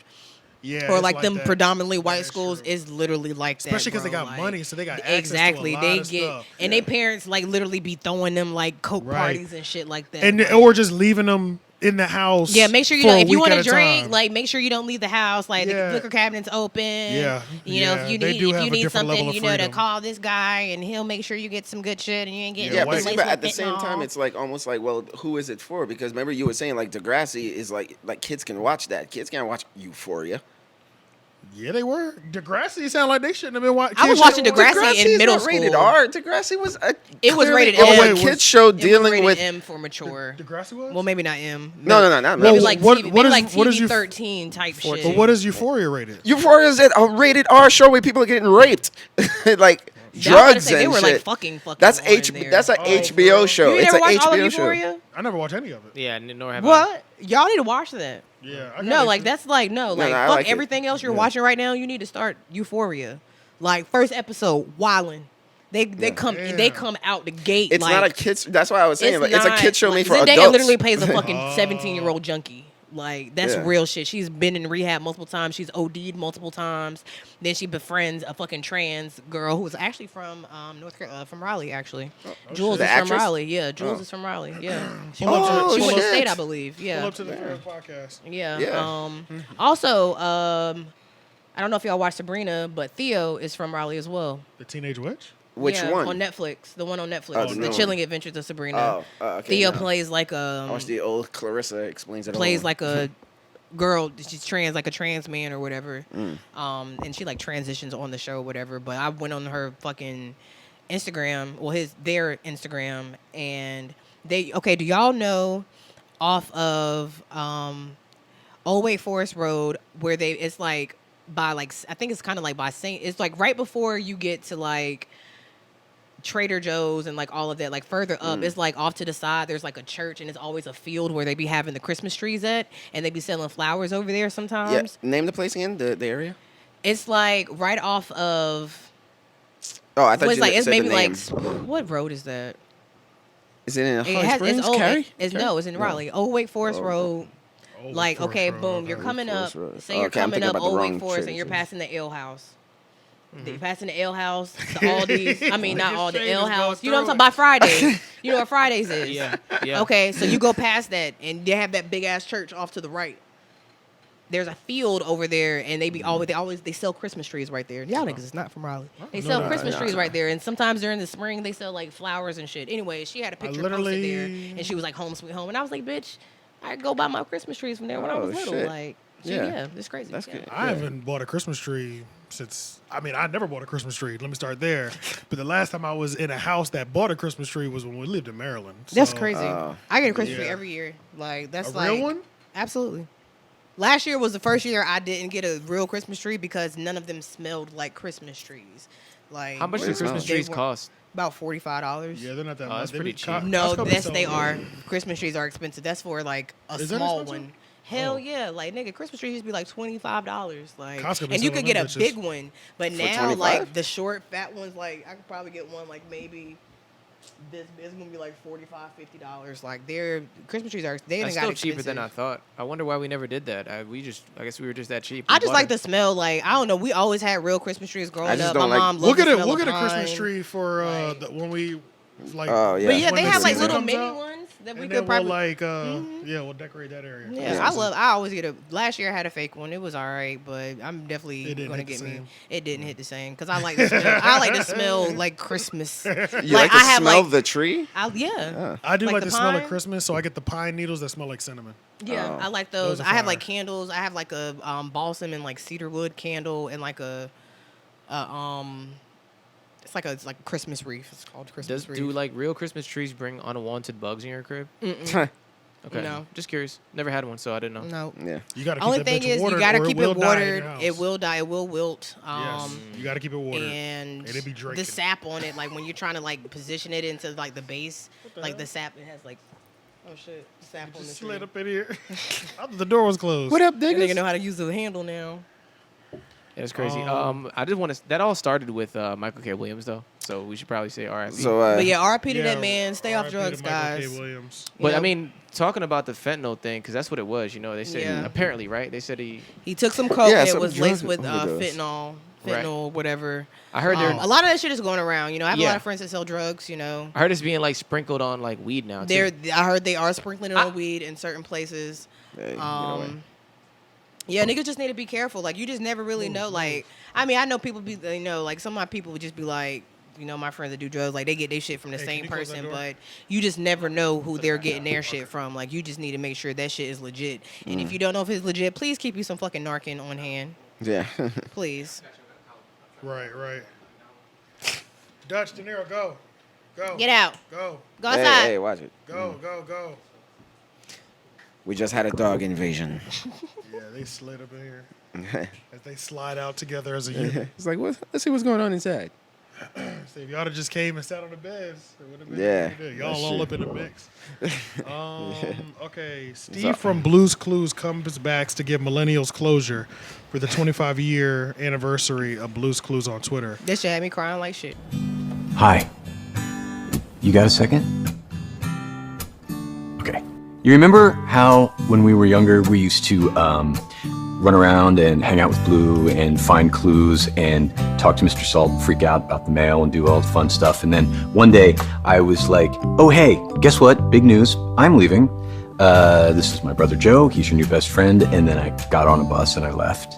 Yeah, or it's like them that. predominantly That white is schools true. is literally like that. Especially 'cause they bro. got Like, money, so they got access to a exactly. lot They of get stuff. and they parents like literally be throwing them like coke Right. parties and shit like that. and Like, or just leaving them in the house. yeah, make sure you for don't, a if you week want at to a drink, time. like make sure you don't leave the house. Like Yeah. the liquor cabinet's open. Yeah. You know, Yeah. if you They need do have a different something, level of to freedom. call this guy and he'll make sure you get some good shit and you ain't getting Yeah, Yeah, nothing but, see, laced but with at the same time, fentanyl. it's like almost like, well, who is it for? Because remember, you were saying like Degrassi is like kids can watch that. Kids can't watch Euphoria. Yeah, they were. Degrassi sound like they shouldn't have been watching. I was watching Degrassi in is middle not rated school. R. Degrassi was a It was clearly- rated It was M. a kids show It was dealing rated with. M for mature. Degrassi was. Well, maybe not M. No, but not Maybe Well, like what- TV, what maybe is- like what is TV you- 13 type shit. But what is Euphoria rated? Euphoria is a rated R show where people are getting raped, like Yeah, I was about to drugs say, they and were shit. like fucking. That's on H. there. That's an Oh, HBO for show. You It's never an watched all of HBO show. Euphoria? I never watched any of it. Yeah, nor have I. What? Y'all need to watch that. Yeah. I No, gotta- like that's like no, like I fuck like it. everything else you're Yeah. watching right now. You need to start Euphoria. Like first episode, wildin'. They come Yeah. they come out the gate. It's like, not a kids. That's why I was saying. It's Like, it's a not- kid show like, made for Zendaya adults. literally plays a fucking 17-year-old junkie. Like that's Yeah. real shit. She's been in rehab multiple times. She's OD'd multiple times. Then she befriends a fucking trans girl who's actually from North Carolina, from Raleigh. Actually, Jules The is from actress? Raleigh. Yeah, Jules Oh. is from Raleigh. Yeah, she Pull up went to- to, she pull went to up- state, I believe. Pull Yeah, up to the first podcast. yeah. Yeah. Also, I don't know if y'all watch Sabrina, but Theo is from Raleigh as well. The Teenage Witch. Which Yeah, one? On Netflix. The one on Netflix. Oh, the no. Chilling Adventures of Sabrina. Okay. Theo no. plays like I watched the old Clarissa explains it plays all. like a girl. She's trans, like a trans man or whatever. Mm. And she like transitions on the show or whatever. But I went on her fucking Instagram, well their Instagram, and they do y'all know off of Old Wake Forest Road where it's like by like I think it's kind of like by Saint, it's like right before you get to like Trader Joe's and like all of that, like further up, it's like off to the side. There's like a church, and it's always a field where they be having the Christmas trees at, and they be selling flowers over there Yeah. sometimes. Name the place again. The area. It's like right off of Oh, I thought It's you like said it's the maybe name. like what road is that? Is it in It Holly has Springs? it's old. Cary? No, it's in Raleigh. Old Wake Forest Oh, Road. Oh, Like Forest okay, Road, boom, you're okay. coming up. Forest Road. Say you're Okay, I'm coming thinking up about the Old Wake wrong Forest and you're churches. passing the Ale House. You're passing the Ale House, the Aldi's. I mean, not His all the shade Ale is House. going You know what I'm through talking about? Fridays. You know what Fridays is? Yeah. Yeah. Okay, so you go past that, and they have that big ass church off to the right. There's a field over there, and they sell Christmas trees right there. Y'all niggas is not from Raleigh. They sell Christmas trees right there, and sometimes during the spring they sell like flowers and shit. Anyway, she had a picture posted there, and she was like, "Home sweet home," and I was like, "Bitch, I go buy my Christmas trees from there when I was Oh, little." shit. Like, Yeah. yeah, it's crazy. That's Yeah. good. I haven't bought a Christmas tree since. I mean, I never bought a Christmas tree. Let me start there. But the last time I was in a house that bought a Christmas tree was when we lived in Maryland. That's So, crazy. Oh. I get a Christmas tree Yeah. every year. Like that's A like real one? Absolutely. Last year was the first year I didn't get a real Christmas tree because none of them smelled like Christmas trees. Like How much What do is that? Christmas They trees weren't- cost? About $45. Yeah, they're not that Oh, much. that's They pretty be- cheap. No, Costco be yes, selling they them. are. Christmas trees are expensive. That's for like a Is that small expensive? one. Hell Oh. yeah, like nigga, Christmas trees used to be like $25. Like, Costco be and you selling could get them a bitches. big one, but For now 25? like the short, fat ones, like I could probably get one like maybe this. It's gonna be like $45-$50. Like their Christmas trees are they That's got still expensive. cheaper than I thought. I wonder why we never did that. I guess we were just that cheap. I We just bought like it. the smell. Like I don't know, we always had real Christmas trees growing I just up. don't My like- mom We'll loved get the a smell we'll of get a Christmas pine. tree for Like- when we like. Oh, yeah. But yeah, when they the have like season little comes mini out, ones that we and could then probably. we'll like yeah, we'll decorate that area. Yeah, Yeah. I always get a. Last year I had a fake one. It was all right, but I'm It definitely didn't gonna hit the get me. same. It didn't hit the same because I like the smell. I like the smell like Christmas. You like I the have smell like of the tree? yeah. I do Like like the the smell of pine? Christmas, so I get the pine needles that smell like cinnamon. Yeah, Oh. I like those. Those are I have like fire. candles. I have like a balsam and like cedarwood candle and like a it's like a Christmas wreath. It's called Christmas wreath. Do like real Christmas trees bring unwanted bugs in your crib? Okay. No. Just curious. Never had one, so I didn't know. No. Yeah. You got to keep Only that thing bitch is watered, you gotta or keep it will it die in watered. your house. It will die. It will wilt. Yes, you got to keep it watered. And it be the drinking. sap on it, like when you're trying to like position it into like the base, the like hell? the sap, it has like oh shit, sap on the Just tree. slid up in here. I thought the door was closed. What up, That nigga niggas? know how to use the handle now. It's crazy. Um, I just want to. That all started with Michael K. Williams, though. So we should probably say R.I.P. So, But yeah, RP to Yeah, that man. Stay off RIP to drugs, Michael K. guys. Williams. You But I know, mean, talking about the fentanyl thing, because that's what it was. You know, they said Yeah. apparently, right? They said he took some coke Yeah, and it some was drug laced with overdose. fentanyl, whatever. I heard there. A lot of that shit is going around. You know, I have a lot Yeah. of friends that sell drugs. You know, I heard it's being like sprinkled on like weed now. I Too. heard they are sprinkling it on weed in certain places. Hey, get away. Yeah, niggas just need to be careful. Like, you just never really know. Like, I mean, I know people be, you know, like some of my people would just be like, you know, my friends that do drugs, like they get their shit from the Hey, same can you close that person, door? but you just never know who they're getting their shit from. Like, you just need to make sure that shit is legit. And if you don't know if it's legit, please keep you some fucking Narcan on hand, Yeah. please. Right. Dutch, De Niro, go. Get out. Go. Go hey, outside. hey, watch it. Go. We just had a dog invasion. Yeah, they slid up in here. As they slide out together as a unit. It's like, what? Let's see what's going on inside. So if y'all just came and sat on the beds, it would have been Yeah, what you did. that's Y'all all true. up in the mix. Okay, Steve from Blue's Clues comes back to give millennials closure for the 25-year anniversary of Blue's Clues on Twitter. This shit had me crying like shit. Hi. You got a second? Okay. You remember how when we were younger we used to run around and hang out with Blue and find clues and talk to Mr. Salt and freak out about the mail and do all the fun stuff. And then one day I was like, oh, hey, guess what? Big news. I'm leaving. This is my brother Joe. He's your new best friend. And then I got on a bus and I left.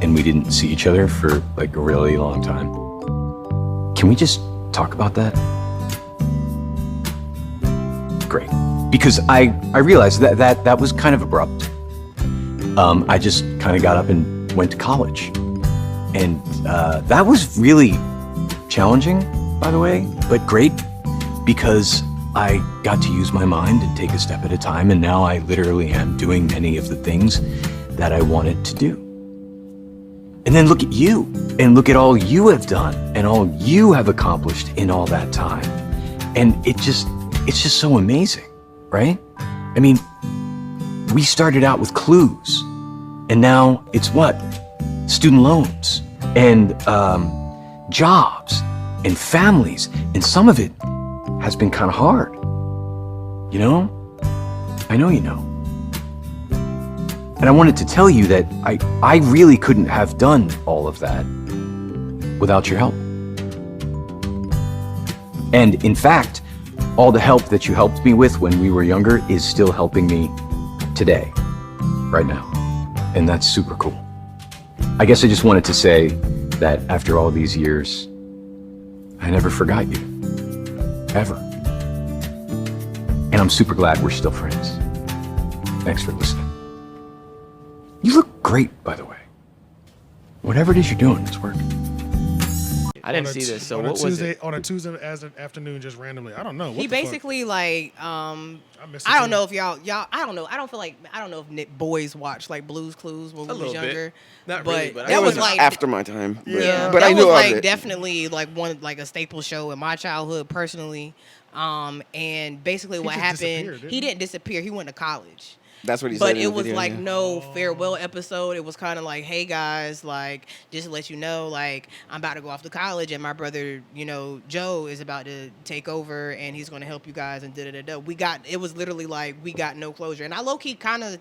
And we didn't see each other for like a really long time. Can we just talk about that? Great. Because I realized that was kind of abrupt. I just kind of got up and went to college. And that was really challenging, by the way, but great because I got to use my mind and take a step at a time. And now I literally am doing many of the things that I wanted to do. And then look at you and look at all you have done and all you have accomplished in all that time. And it's just so amazing, right? I mean, we started out with clues and now it's what? Student loans and jobs and families, and some of it has been kind of hard. You know? I know you know. And I wanted to tell you that I really couldn't have done all of that without your help. And in fact, all the help that you helped me with when we were younger is still helping me today, right now. And that's super cool. I guess I just wanted to say that after all these years, I never forgot you. Ever. And I'm super glad we're still friends. Thanks for listening. You look great, by the way. Whatever it is you're doing, it's working. I didn't see this. So on what was it? On a Tuesday as an afternoon, just randomly. I don't know. What He the fuck? basically like I missed I it don't too. know if y'all I don't know. I don't feel like I don't know if boys watch like Blues Clues when we was little bit. younger. Not but really, but I that It was was like after my time. Yeah. But that I was knew like of it. definitely like a staple show in my childhood personally. And basically what just happened, disappeared, didn't he he? didn't disappear. He went to college. That's what he said. But in it the was video, like yeah. no farewell episode. It was kind of like, hey guys, like just to let you know, like I'm about to go off to college, and my brother, Joe is about to take over, and he's going to help you guys, and It was literally like we got no closure, and I low key kind of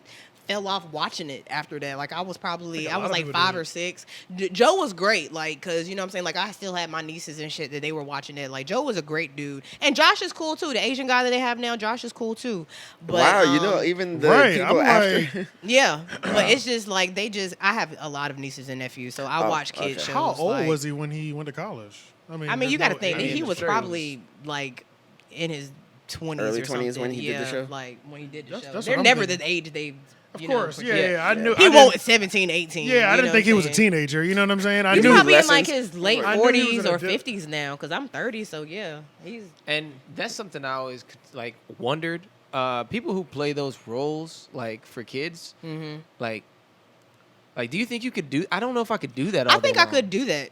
fell off watching it after that. Like I was probably I think a lot I was of like people 5 did. or 6. Joe was great, like because you know what I'm saying. Like I still had my nieces and shit that they were watching it. Like Joe was a great dude, and Josh is cool too. The Asian guy that they have now, Josh is cool too. But, Wow, even the Right, people I'm after. like- yeah, but it's just like I have a lot of nieces and nephews, so I Oh, watch kids okay. shows. How old like- was he when he went to college? I mean, there's you got to no think that age. he was sure he probably like in his 20s Early or 20s something. when he did the Yeah, show? like when he did the That's- show. that's They're what I'm never thinking. the age they. Of you course, know, yeah. I knew. He I won't didn't- 17, 18. Yeah, I you didn't know think he what was a I'm saying? teenager. You know what I'm saying? I He's knew. probably in like lessons. his late I knew he was 40s in a or dip. 50s now, because I'm 30, so yeah, he's. And that's something I always like wondered. People who play those roles like for kids, like, do you think you could do? I don't know if I could do that. All I think day I long. could do that.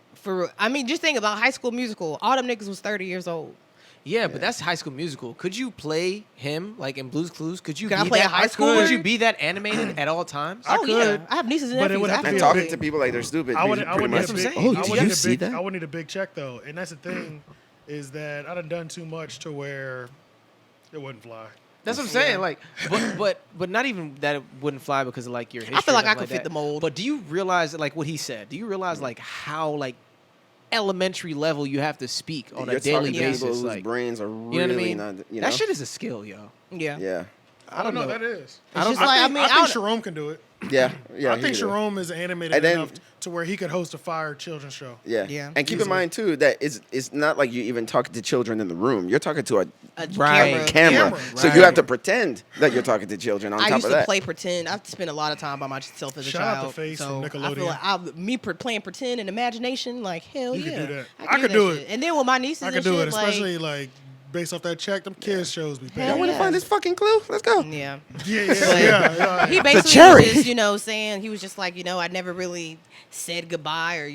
I mean, just think about High School Musical. All them niggas was 30 years old. Yeah, but that's High School Musical. Could you play him like in Blue's Clues? Could you? Could I be play a that, high schooler? Could you be that animated at all times? Oh yeah, could, I have nieces and but it nephews. would have to And be a absolutely. talking to people like they're stupid. I would. pretty I would need much. a big. That's what I'm saying. Oh, I did would you need a see big- that? I would need a big check though, and that's the thing, is that I done too much to where it wouldn't fly. That's what I'm saying. Like, but not even that it wouldn't fly because of like your history. I feel like and I stuff could fit that. the mold. But do you realize like what he said? Do you realize like how like elementary level you have to speak on You're a daily talking to people basis? whose Like, brains are you know really what I mean? not. You know? That shit is a skill, yo. Yeah. Yeah. I don't know. That is. It's just like, I think I don't- Sharon can do it. Yeah. Yeah. I he think could do it. Sharon is animated And then- enough to where he could host a fire children's show. Yeah. Yeah. And keep in Easily. mind too that it's not like you even talking to children in the room. You're talking to a Right. camera. So you have to pretend that you're talking to children on I top used of to that. play pretend. I've spent a lot of time by myself as a Shout out child. to Face so from I feel Nickelodeon. like playing pretend and imagination, like hell You yeah. could do that. I I could could do shit. it. And then with my nieces I and could do shit, it, especially like based off that check. Them kids shows be Hell Y'all bad. want to yeah. find this fucking clue? Let's go. yeah. Yeah. He basically cherry. was just, saying he was just like, I never really said goodbye or,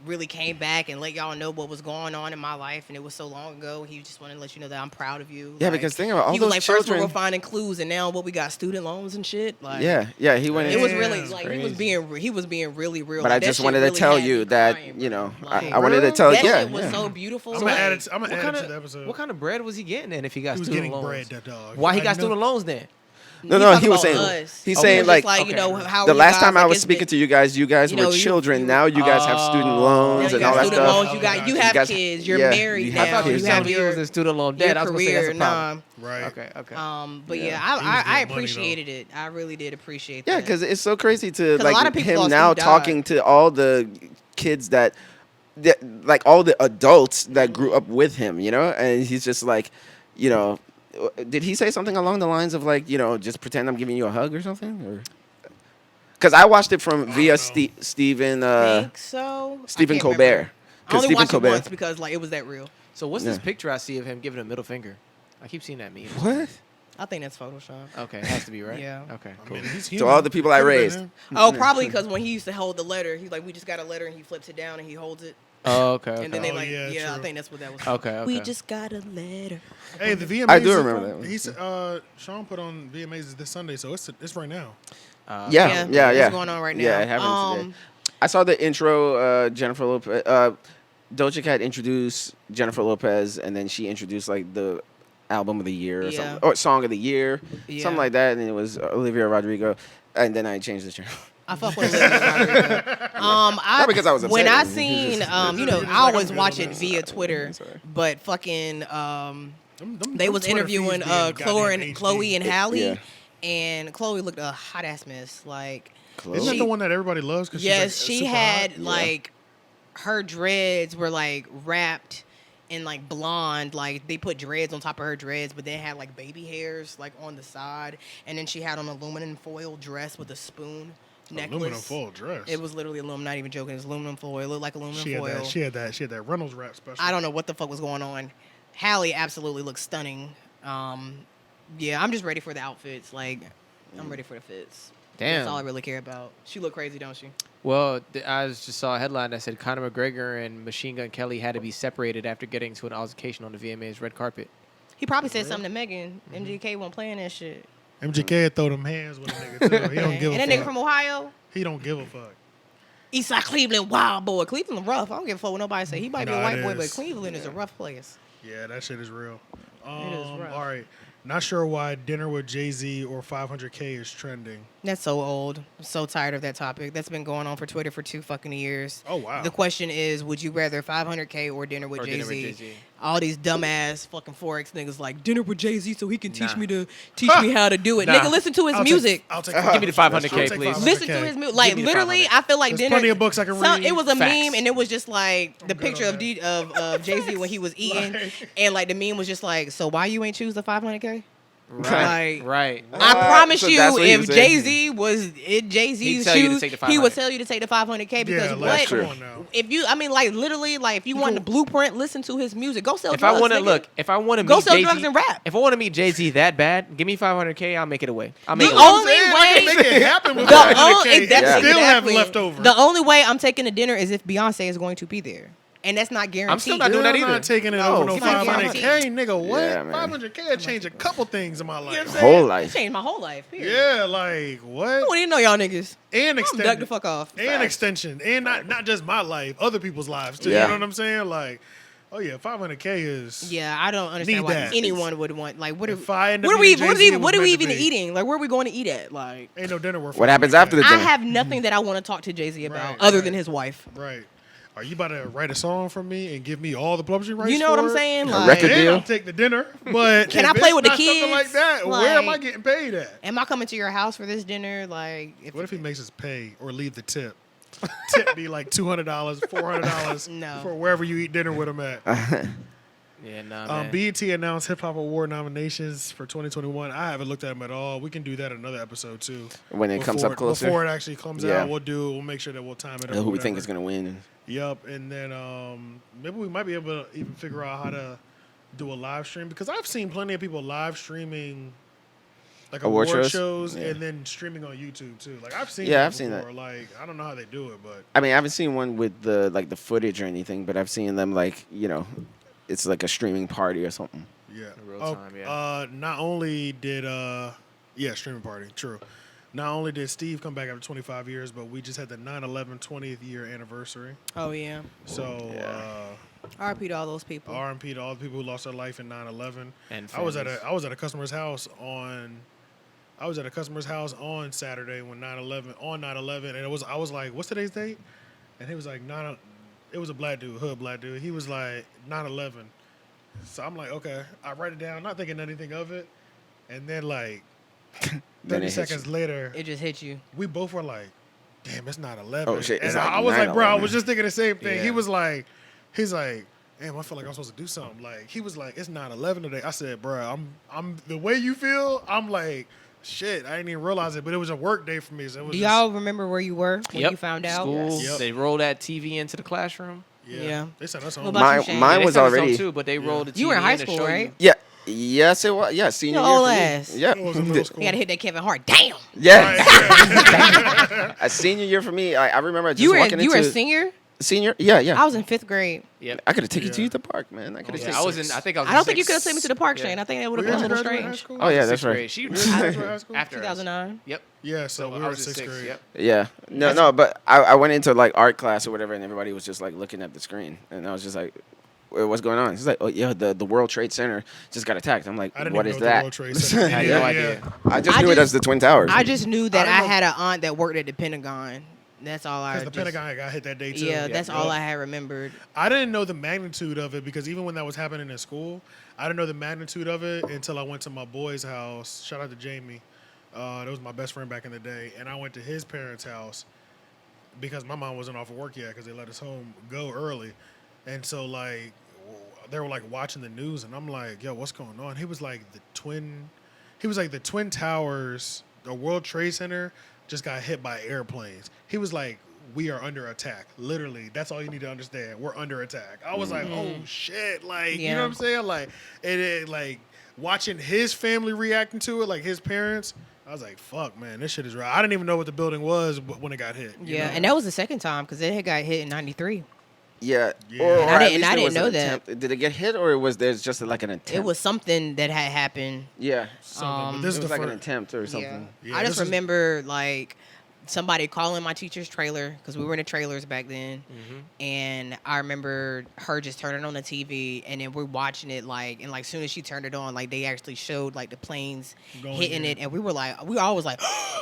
really came back and let y'all know what was going on in my life, and it was so long ago. He just wanted to let you know that I'm proud of you. Yeah, Like, because think about all he was those like, first we children. were finding clues, and now what we got student loans and shit. Like, Yeah. He went. it in. was really Damn, like he was being really real. But Like, I that just shit wanted to really tell had you me that crying, bro. I Like, wanted to tell that yeah. shit was yeah. so beautiful. I'm gonna like, add it. I'm gonna What add kind it to the of episode. what kind of bread was he getting then if he got He was student getting loans? bread, that dog. Why he I got know. student loans then? No, talking he was about saying us. he's Oh, saying just like okay. how the you last guys, time I like, was it's speaking been- to you guys were children. Now you guys have student loans Now and you all got that student stuff. loans. You have guys- kids. You're yeah, married you now. have I thought you kids. You were have telling me he was in student loan debt. I was gonna say that's a problem. Right. Okay. But Yeah. yeah, He was I getting money, appreciated it. I really did appreciate Yeah, that. because it's so crazy to 'Cause a lot like of people him lost now who died. talking to all the kids that like all the adults that grew up with him, and he's just like, did he say something along the lines of like, just pretend I'm giving you a hug or something? Or because I watched it from via Stephen think so. Stephen I can't Colbert. remember. I only Stephen watched Colbert. it once because like it was that real. So what's this Yeah. picture I see of him giving a middle finger? I keep seeing that meme. What? I think that's Photoshop. Okay, it has to be right. Yeah. Okay. I Cool. mean, he's To human. all the people I Could've been raised. him. Oh, probably because when he used to hold the letter, he's like, we just got a letter, and he flips it down and he holds it, Oh, okay. and then they Oh, like, yeah, yeah, I true. think that's what that was. Okay. We just got a letter. Hey, the VMAs. I do remember that one. He's Sean put on VMAs is this Sunday, so it's right now. Yeah. It's going on right now. Yeah, it happened Um, today. I saw the intro. Jennifer Lopez. Doja Cat introduced Jennifer Lopez, and then she introduced like the album of the year or Yeah. something, or song of the year, Yeah. something like that. And it was Olivia Rodrigo, and then I changed the channel. I fuck with Olivia Rodrigo. Not because I was upset. When I It's seen, just- I always watch it via Twitter, Sorry. but fucking, they them was Twitter interviewing feeds being goddamn Chloe and Halle, Yeah. and Chloe looked a hot ass mess. Like, Isn't that the one that everybody loves? Cause yes, she's, she super had hot? like her dreads were like wrapped in like blonde, like they put dreads on top of her dreads, but then had like baby hairs like on the side, and then she had on an aluminum foil dress with a spoon necklace. Aluminum foil dress. It was literally aluminum. Not even joking. It was aluminum foil. It looked like aluminum She had foil. that. She had that Reynolds wrap special. I don't know what the fuck was going on. Halle absolutely looks stunning. Yeah, I'm just ready for the outfits. Like, I'm ready for the fits. Damn. That's all I really care about. She look crazy, don't she? Well, I just saw a headline that said Conor McGregor and Machine Gun Kelly had to be separated after getting to an altercation on the VMAs red carpet. He probably said something to Megan. MGK won't playing that shit. MGK throw them hands with a nigga too. He don't give a And that fuck. nigga from Ohio, He don't give a fuck. Eastside Cleveland, wild boy. Cleveland rough. I don't give a fuck what nobody say. He might be a Nah, white it boy, but is. Cleveland is a rough place. Yeah, that shit is real. is rough. All right. Not sure why Dinner with Jay-Z or 500K is trending. That's so old. I'm so tired of that topic. That's been going on for Twitter for 2 fucking years. Oh, wow. The question is, would you rather 500K or dinner with Or Dinner with Jay-Z? Jay-Z. All these dumbass fucking Forex niggas like dinner with Jay-Z so he can teach Nah. me how to do it. Nah. Nigga, listen to his I'll music. I'll take Give me the 500K, I'll take please. 500K. Listen to his music. Like, Give me the literally, 500. I feel like There's dinner. plenty of books I can read. It was a Facts. meme, and it was just like the good picture on of that. of Jay-Z when he was eating, and like the meme was just like, so why you ain't choose the 500K? Right. Like, Right. I promise So you, that's what he if was saying? Jay-Z was in Jay-Z's He'd tell you to shoes, take the he 500. would tell you to take the 500K because Yeah, what? like, true. come on now. If you, I mean, like literally, like if you want the blueprint, listen to his music. Go sell If drugs. I want to nigga. look, if I want to Go meet sell Jay-Z, drugs and rap. If I want to meet Jay-Z that bad, give me 500K. I'll make it away. I'll The make it only Man, I can way, make it happen with the 500K. only, that's Yeah. Still have exactly- leftover. The only way I'm taking to dinner is if Beyonce is going to be there, and that's not guaranteed. I'm still not doing that I'm either. not taking it No, over no it's not 500K, nigga. What? Yeah, man. 500K will change a couple things in my life. Whole It life. changed my whole life. Period. Yeah, like what? I don't even know y'all niggas. And I'm extend duck the fuck off. and extension, and not just my life, other people's lives too. Yeah. You know what I'm saying? Like, oh yeah, 500K is. Yeah, I don't understand Need why that. anyone would want. Like, what are, If I end up what are we? meeting What are, Jay-Z, we, it what was are we meant to even be. eating? Like, where are we going to eat at? Like, Ain't no dinner worth. What happens after the I dinner? have nothing that I want to talk to Jay-Z about Right, other right. than his wife. Right. Are you about to write a song for me and give me all the publishing rights? You know what for I'm it? saying? A Like, record Then deal? I'll take the dinner, but Can if I play it's with the not something kids? like that? Where am I Like- getting paid at? am I coming to your house for this dinner? Like, What if he makes us pay or leave the tip? Tip be like $200, $400 No. for wherever you eat dinner with him at. Yeah, nah, man. BET announced Hip Hop Award nominations for 2021. I haven't looked at them at all. We can do that in another episode too. When it comes up closer? Before it actually comes Yeah. out, we'll make sure that we'll time it up. Who or we think whatever. is going to win. Yup, and then maybe we might be able to even figure out how to do a live stream because I've seen plenty of people live streaming like Award award shows? shows Yeah. and then streaming on YouTube too. Like I've seen Yeah, that I've seen that. before. Like I don't know how they do it, but I mean, I haven't seen one with the like the footage or anything, but I've seen them like, it's like a streaming party or something. yeah. real time, yeah. Not only did streaming party, true. Not only did Steve come back after 25 years, but we just had the 9/11 20th year anniversary. oh yeah, So RP to all those people. R.I.P. to all the people who lost their life in 9/11. And I was at families. a customer's house on Saturday when 9/11 and I was like, what's today's date? And he was like it was a black dude, hood black dude. He was like 9/11. So I'm like, okay. I write it down, not thinking anything of it. And then like Then 30 it hits seconds later, It just hit you. we both were like, damn, it's 9/11. Oh, shit, it's And like I was like, bro, I 9/11. was just thinking the same thing. Yeah. He's like, damn, I feel like I'm supposed to do something. Like he was like, it's 9/11 today. I said, bro, I'm the way you feel. I'm like, shit, I didn't even realize it, but it was a work day for me. So it was Do y'all remember where you were when Yep. you found out? School. Yes. They rolled that TV into the classroom. Yeah. They sent us What home. about you, Shane? Mine They was sent us home already. too, but they rolled the TV You were in high to school, show you. right? Yeah. Yes, it was. Yeah, senior Your year old for me. ass. Yeah. It was in middle school. You gotta hit that Kevin Hart. Damn. Yeah. A senior year for me. I remember just You were walking you were a into. senior. Senior? Yeah. I was in 5th grade. Yep. I could have taken Yeah. you to the park, man. I could have Yeah, taken I was in. I think I was. I in don't think you sixth- could have taken me to the park, yeah. Shane. I think that would Were have you been a in little graduate high strange. school? Oh, yeah, Sixth that's right. grade. She Were you in graduate high school? after us. 2009. Yep. Yeah, so we I were was in in 6th grade. Yep. Yeah. No, but I went into like art class or whatever, and everybody was just like looking at the screen, and I was just like, what's going on? He's like, oh yeah, the World Trade Center just got attacked. I'm like, I didn't what even is know the that? World Trade Center. I had no idea. I just I knew it just- as the Twin Towers. I just knew that I I don't know- had an aunt that worked at the Pentagon. That's all I. Because the just- Pentagon got hit that day too. Yeah, Yeah, that's yeah. all I had remembered. I didn't know the magnitude of it because even when that was happening in school, I didn't know the magnitude of it until I went to my boy's house. Shout out to Jamie. That was my best friend back in the day. And I went to his parents' house because my mom wasn't off of work yet because they let us home go early. And so, like, they were, like, watching the news. And I'm like, yo, what's going on? He was like, the Twin Towers, the World Trade Center just got hit by airplanes. He was like, we are under attack. Literally, that's all you need to understand. We're under attack. I was like, oh shit, like you Yeah. know what I'm saying? Like, like watching his family reacting to it, like his parents. I was like, fuck, man, this shit is right. I didn't even know what the building was when it got hit. you Yeah, know? and that was the second time because it had got hit in '93. Yeah. Yeah. Or And I at didn't- least I there didn't was an know that. attempt. Did it get hit or was there just like an attempt? It was something that had happened. Yeah. Something, but this It is was the like an first. attempt or something. Yeah, I just this is- remember like somebody calling my teacher's trailer because we were in the trailers back then, and I remember her just turning on the TV, and then we're watching it and like soon as she turned it on, like they actually showed like the planes Going hitting in. it, and we were always like,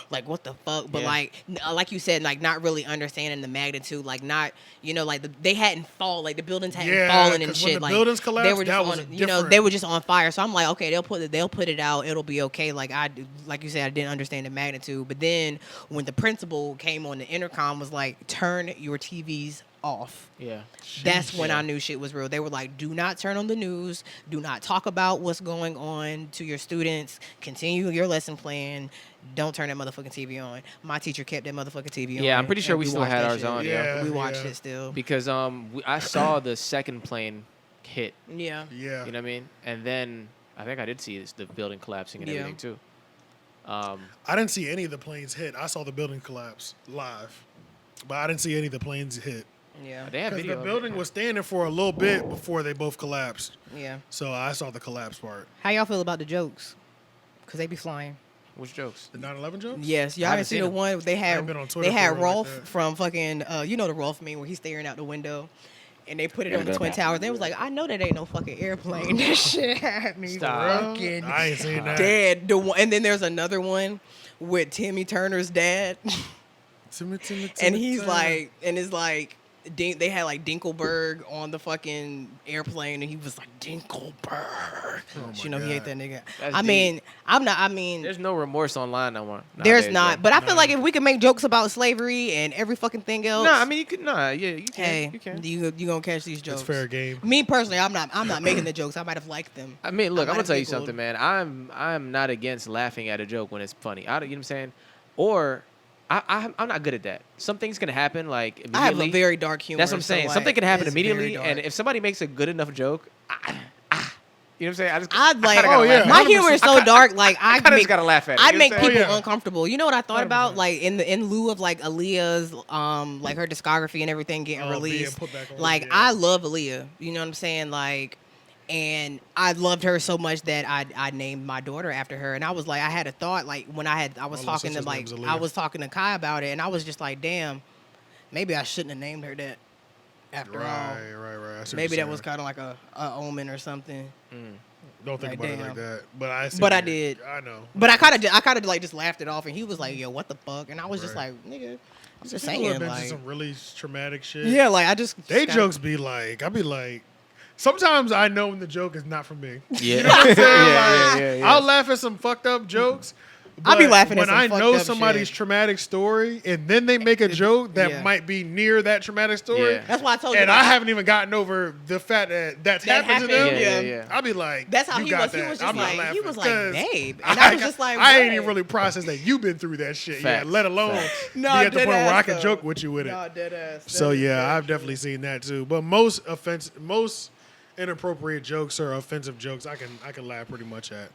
like what the fuck, but Yeah. like you said, like not really understanding the magnitude, like not they hadn't fallen, like the buildings hadn't Yeah, fallen and 'cause when shit, the like buildings they collapsed, were that just was on, different. they were just on fire. So I'm like, okay, they'll put it out, it'll be okay. Like like you said, I didn't understand the magnitude, but then when the principal came on the intercom, was like, turn your TVs off. Yeah. That's when I knew shit was real. They were like, do not turn on the news, do not talk about what's going on to your students, continue your lesson plan, don't turn that motherfucking TV on. My teacher kept that motherfucking TV on. Yeah, I'm pretty sure and we still watched had that ours shit. on. Yeah. We watched yeah. it still. Because I saw the second plane hit. Yeah. Yeah. You know what I mean? And then I think I did see the building collapsing and Yeah. everything too. I didn't see any of the planes hit. I saw the building collapse live, but I didn't see any of the planes hit. Yeah. They have Because video. the of it. building was standing for a little bit before they both collapsed. Yeah. So I saw the collapse part. How y'all feel about the jokes? Because they be flying. Which jokes? The 9/11 jokes? Yes, y'all haven't didn't see seen the them. one they had. haven't been on Twitter They for had a while Rolf like that. from fucking you know the Rolf meme where he's staring out the window, and they put it on the Yeah. Twin Towers. They was like, I know that ain't no fucking airplane. That shit had me Stop. fucking I ain't seen that. dead. The one, and then there's another one with Timmy Turner's dad, and he's like, and it's like. They had like Dinkelberg on the fucking airplane, and he was like Dinkelberg. You know he hate that nigga. That's I deep. mean, I'm not. I mean, There's no remorse online no more. there's nowadays, not. bro. But I feel like if we can make jokes about slavery and every fucking thing else, No, I mean you could. Nah, yeah, you can. hey, You can. you gonna catch these jokes? It's fair game. Me personally, I'm not making the jokes. I might have liked them. I mean, look, I I'm might gonna have tell you giggled. something, man. I'm not against laughing at a joke when it's funny. You know what I'm saying? Or I'm not good at that. Some things can happen like immediately. I have a very dark humor. That's what I'm so, saying. like, Something can happen it's very immediately, dark. and if somebody makes a good enough joke, you know what I'm saying? I'd I like, kinda gotta laugh at my it. humor is so dark. Like I kinda make, just gotta laugh at it, I'd you know make what I'm people saying? Oh, yeah. uncomfortable. You know what I thought 100%. about? Like in lieu of like Aaliyah's like her discography and everything getting Being released. put back on, Like yeah. I love Aaliyah. You know what I'm saying? Like. And I loved her so much that I named my daughter after her. And I was like, I had a thought, like when I was My little talking to sister's like name's Aaliyah. I was talking to Kai about it, and I was just like, damn, maybe I shouldn't have named her that after all. Right. I see what Maybe you're that was saying. kind of like a omen or something. Don't think like, about it damn. like that. But I. See But what I you're- did. I know. But I kind of like just laughed it off, and he was like, "Yo, what the fuck?" And I was just Right. like, "Nigga, I'm just People have saying, been like, to some really traumatic shit. yeah, like I just They kinda- jokes be like, I be like, sometimes I know when the joke is not for me. Yeah. You know what I'm saying? Yeah, Like, yeah, yeah. I'll laugh at some fucked up jokes. I be but laughing at when some I fucked know up somebody's shit. traumatic story and then they make a joke that yeah. might be near that traumatic story. Yeah. That's why I told you. And like, I haven't even gotten over the fact that that's That happened to them. happened, Yeah. I'll be like, That's how you he got was. He that. was just I'm not like, he laughing, was like, 'cause babe, and I was just like, I ain't what? even really processed that you've been through that shit yet, Facts. let alone Facts. be at the point where I can joke with you with it. Nah, dead ass. So That is yeah, very I've true. definitely seen that too. But most inappropriate jokes or offensive jokes, I can laugh pretty much at.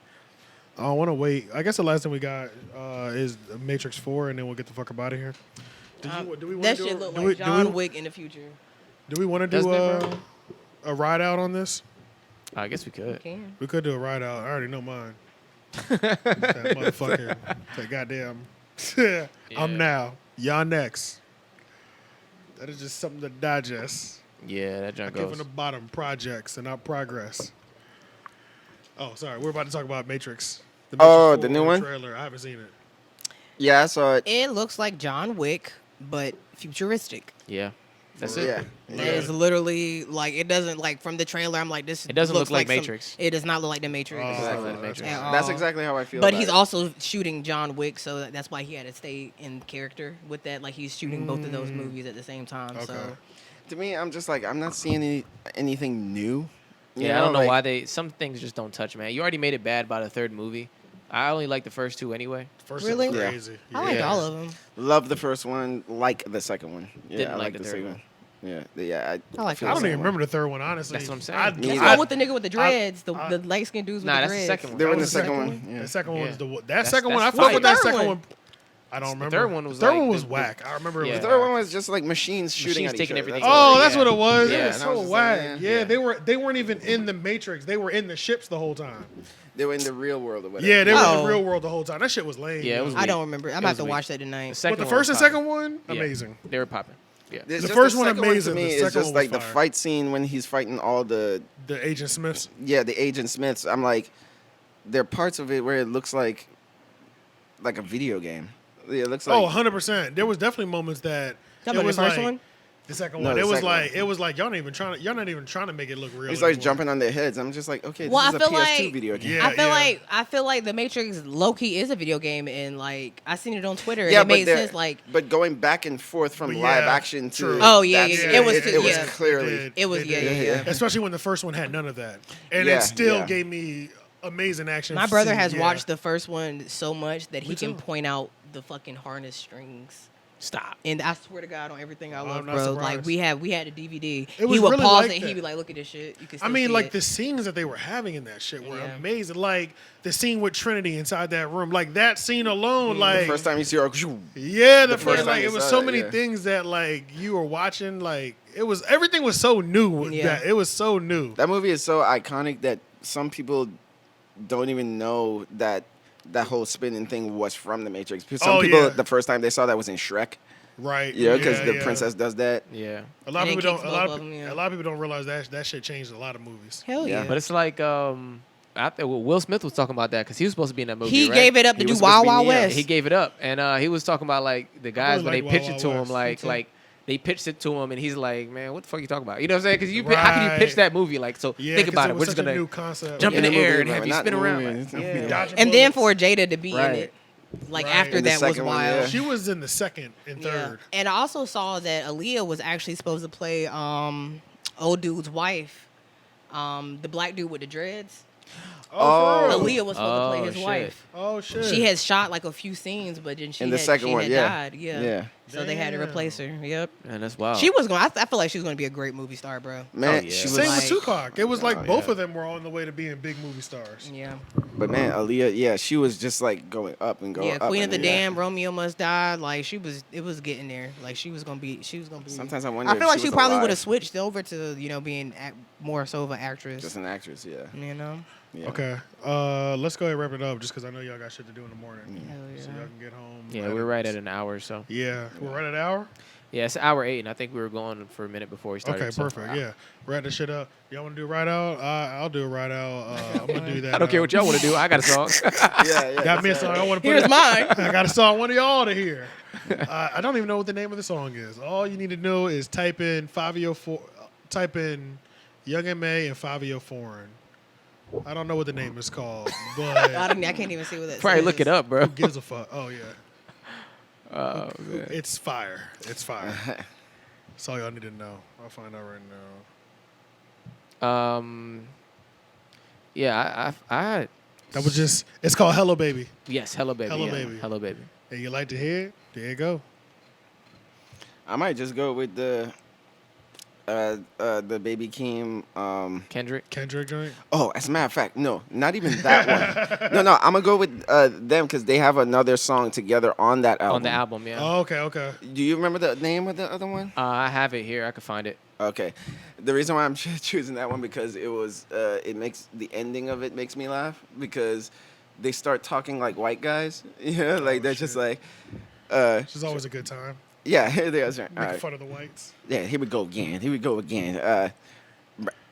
I want to wait. I guess the last thing we got is Matrix 4, and then we'll get the fuck up out of here. Do we want That to do shit it? look do like we- John do we- Wick in the future. Do we want to Doesn't do it, bro? a ride out on this? I guess we could. Can. We could do a ride out. I already know mine. That motherfucker. That goddamn. I'm now. Y'all next. That is just something to digest. Yeah, that I junk give goes. on the bottom projects and not progress. Oh, sorry. We're about to talk about Matrix. Oh, Matrix the 4 new one? Trailer. I haven't seen it. Yeah, I saw it. It looks like John Wick, but futuristic. Yeah, that's it. Yeah. It is literally like it doesn't like from the trailer. I'm like this. It doesn't looks look like some- Matrix. It does not look like the Matrix. Exactly. like the Matrix. At That's all. exactly how I feel. But about he's it. also shooting John Wick, so that's why he had to stay in character with that. Like he's shooting both of those movies at the same time. Okay. So To me, I'm just like I'm not seeing anything new. You Yeah, I don't know like, why some things just don't touch, man. You already made it bad by the third movie. I only like the first two anyway. First Really? one's Yeah. crazy. I like Yeah. all of them. Love the first one, like the second one. Yeah, Didn't I like like the the third second one. one. Yeah, I like feel I the don't same even way. remember the third one, honestly. That's what I'm saying. Me That's either. the one with the nigga with the dreads, the light skinned dudes with Nah, the that's the dreads. second one. They were in the was second one. Yeah. The second one was Yeah. the that That's- second one. I that's fuck fire. with that Third second one. one. I don't remember. third one was the third like one was the- whack. I remember. It Yeah. was The whack. third one was just like machines shooting Machines at taking each other. everything That's over. all. Oh, that's Yeah. what it was. Yeah, It was and I so was just whack. like, Yeah, yeah. they weren't even in the Matrix. They were in the ships the whole time. They were in the real world or whatever. Yeah, they were in Oh. the real world the whole time. That shit was lame. Yeah, it yo. was I don't remember. I'm It about was to weak. watch that tonight. The second But the one first and was popping. second one, Yeah. amazing. They were popping. Yeah. It's The just first one second amazing, to me the is second just one like was the fire. fight scene when he's fighting all the The Agent Smiths. the Agent Smiths. I'm like, there are parts of it where it looks like a video game. Yeah, it looks like Oh, 100%. There was definitely moments that Talking it about was the first like one? the second No, one. the It was second like one. it was like y'all not even trying to make it look real. he starts anymore. jumping on their heads. I'm just like, okay, Well, this I is a feel PS2 like- video game. Yeah. I feel like the Matrix low key is a video game, and like I seen it on Twitter. Yeah, and it made they're- sense. Like but going back and forth from But live yeah, action to true. Oh, yeah, that's- yeah, yeah. It was it was yeah. clearly It was- They yeah, did. yeah, yeah. Especially when the first one had none of that, and Yeah, it still yeah. gave me amazing action. my brother has yeah. watched the first one so much that he Me can too. point out the fucking harness strings. Stop. And I swear to God, on everything I I'm love, not bro. surprised. Like we had a DVD. It was He would really pause like it. And that. he'd be like, "Look at this shit." You can. I Still mean, see like it. the scenes that they were having in that shit were Yeah. amazing. Like the scene with Trinity inside that room, like that scene alone, like the first time you see her. yeah, the the first first time like you it was saw so that, many yeah. things that like you were watching. Like it was everything was so new. Yeah. That it was so new. That movie is so iconic that some people don't even know that whole spinning thing was from the Matrix. Because some Oh, people, yeah. the first time they saw that was in Shrek. Right. You know, because the yeah. princess does that. Yeah. A lot of And it people don't. kicks A lot both of, of them, yeah. a lot of people don't realize that shit changed a lot of movies. Hell Yeah. yeah. But it's like Will Smith was talking about that because he was supposed to be in that movie. He right? gave it up to He do was supposed to Wild be Wild Neo. West. He gave it up, and he was talking about like the guys when they liked pitched Wild it to Wild him, West. like Me too. they pitched it to him, and he's like, "Man, what the fuck you talking about?" You know what I'm saying? Because how can you pitch Right. that movie? Like, so Yeah, think 'cause about it. was We're just such a gonna new concept. jump in Yeah, the the air movie, and have you not spin the around. movie. Like, Yeah. yeah. Dodging And then bullets. for Jada to be in Right. it, like Right. after In the that was second one, wild. yeah. She was in the second and Yeah. third. And I also saw that Aaliyah was actually supposed to play old dude's wife, the black dude with the dreads. Oh, for real? Aaliyah was supposed to play his shit. wife. Oh shit. She had shot like a few scenes, but then she In the had, second she one, had yeah. died. Yeah. Yeah. So they had to Damn. replace her. Yep. And that's wild. She was going. I feel like she was going to be a great movie star, bro. Man, yeah. she was. Same like- with Tupac. It was like Oh, both yeah. of them were on the way to being big movie stars. Yeah. But man, Aaliyah, yeah, she was just like going up and going Yeah. up. Queen of the and, Dam, Romeo Must Die. Like she was. It was getting there. Like she was going to be. She was going to be. Sometimes I wonder I if feel like she she was probably alive. would have switched over to being more so of an actress. Just an actress, yeah. You know. Yeah. Okay. Let's go ahead and wrap it up just because I know y'all got shit to do in the morning. Hell So yeah. y'all can get home. Yeah, we're right at an hour, so Yeah. We're right at an hour? yeah, it's hour 8, and I think we were going for a minute before we started. Okay, so- perfect. Yeah. Wrap this shit up. Y'all want to do right out? I'll do it right out. I'm going to do that. I don't care what y'all want to do. I got a song. Yeah. Got me a song. I want to put Here's it. mine. I got a song I want y'all to hear. I don't even know what the name of the song is. All you need to know is type in Young M.A. and Fabio Foreign. I don't know what the name is called, but I can't even see what that. Probably says. look it up, bro. who gives a fuck? Oh, yeah. Oh, man. It's fire. It's fire. That's all y'all need to know. I'll find out right now. Yeah, I That was just, it's called Hello Baby. yes, Hello Baby. Hello yeah. Baby. Hello Baby. And you like to hear it? There you go. I might just go with the The Baby Keem. Kendrick. Kendrick joint. Oh, as a matter of fact, no, not even that one. No, I'm gonna go with them because they have another song together on that album. On the album, yeah. Oh, okay. Do you remember the name of the other one? I have it here. I can find it. Okay, the reason why I'm choosing that one because it makes the ending of it makes me laugh because they start talking like white guys. Yeah, like they're just like. Which is always a good time. Yeah, they are. Making fun of the whites. Yeah, here we go again.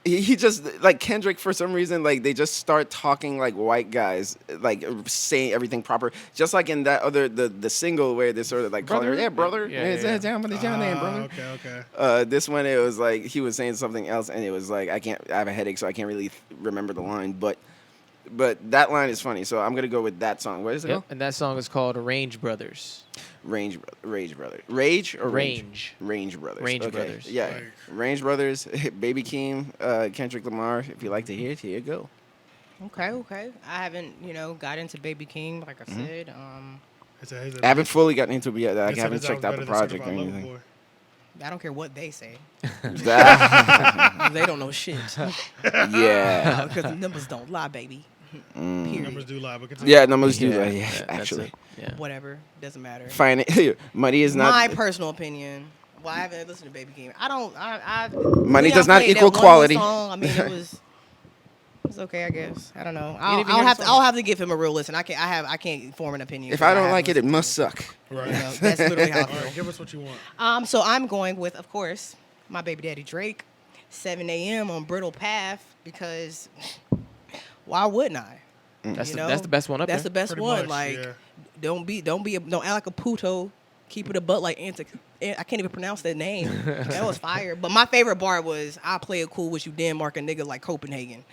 He just like Kendrick for some reason like they just start talking like white guys like saying everything proper just like in that other the single where they sort of like calling her brother down brother. Okay. This one it was like he was saying something else and it was like I have a headache so I can't really remember the line but that line is funny so I'm gonna go with that song. What is it called? And that song is called Range Brothers. Range Brothers. Range. Range Brothers. Range Okay. Brothers. Yeah. Like- Range Brothers, Baby Keem, Kendrick Lamar. If you like to hear it, here you go. Okay. I haven't, got into Baby King, like I said. I haven't fully gotten into it yet. I He said haven't his checked out the album's better than project or Certified Lover anything. Boy. I don't care what they say. That- They don't know shit. yeah. Because the numbers don't lie, baby. Period. Numbers do lie, but continue. Yeah, numbers do that. Yeah, that's actually. it. Yeah. Whatever. Doesn't matter. Fine. Money is not. My personal opinion. Well, I haven't listened to Baby King. Money Leon does not played that equal one quality. Song, I mean, it was okay, I guess. I don't know. didn't even hear the song? I'll have to give him a real listen. I can't form an opinion. If I don't haven't like it, it listened must suck. Right. to it. That's literally how I All feel. right, give us what you want. So I'm going with, of course, my baby daddy Drake, 7 a.m. on Brittle Path because why wouldn't I? That's the best one up That's the there. best Pretty one. much, Like, yeah. don't act like a puto. Keep it a butt like I can't even pronounce that name. That was fire. But my favorite bar was I play it cool with you, Denmark a nigga like Copenhagen.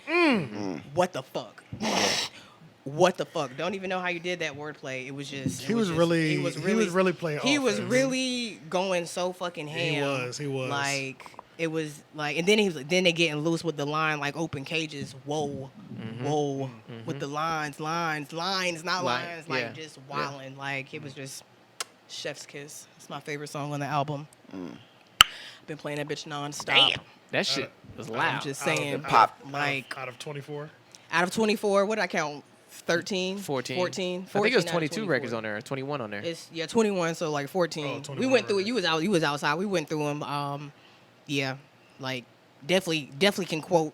What the fuck? What the fuck? Don't even know how you did that wordplay. It was just. He was really playing He was offense. really going so fucking ham. He was. Like it was like, and then then they getting loose with the line like open cages. Whoa, whoa, with the lines, not lines, like yeah. just wilding. Like it was just chef's kiss. It's my favorite song on the album. Been playing that bitch nonstop. That shit was I'm loud. just saying, Out of 24. out of 24, what did I count? 13, 14. 14. I think it was 14 out of 22 24. records on there, 21 on there. It's 21, so like 14. Oh, We 21 went through it. records. You was outside. We went through them. Yeah, like definitely can quote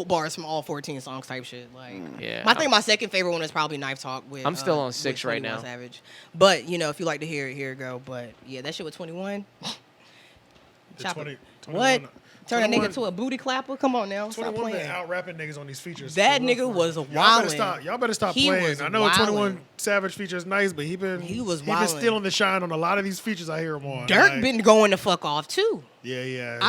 bars from all 14 songs type shit. Like, Yeah. I think my second favorite one is probably Knife Talk with. I'm still on with 6 right 21 now. Savage. But if you like to hear it, here it go. But yeah, that shit with 21. The Chop 20, it. 21 What? Turn a nigga to a booty clapper? Come on now, stop 21 been playing. out rapping niggas on these features. That For real, nigga for real. was Y'all better wildin'. stop. Y'all better stop He playing. was I know 21 wildin'. Savage features nice, but he was been wildin'. stealing the shine on a lot of these features I hear him on. Dirk Like, been going the fuck off too. Yeah.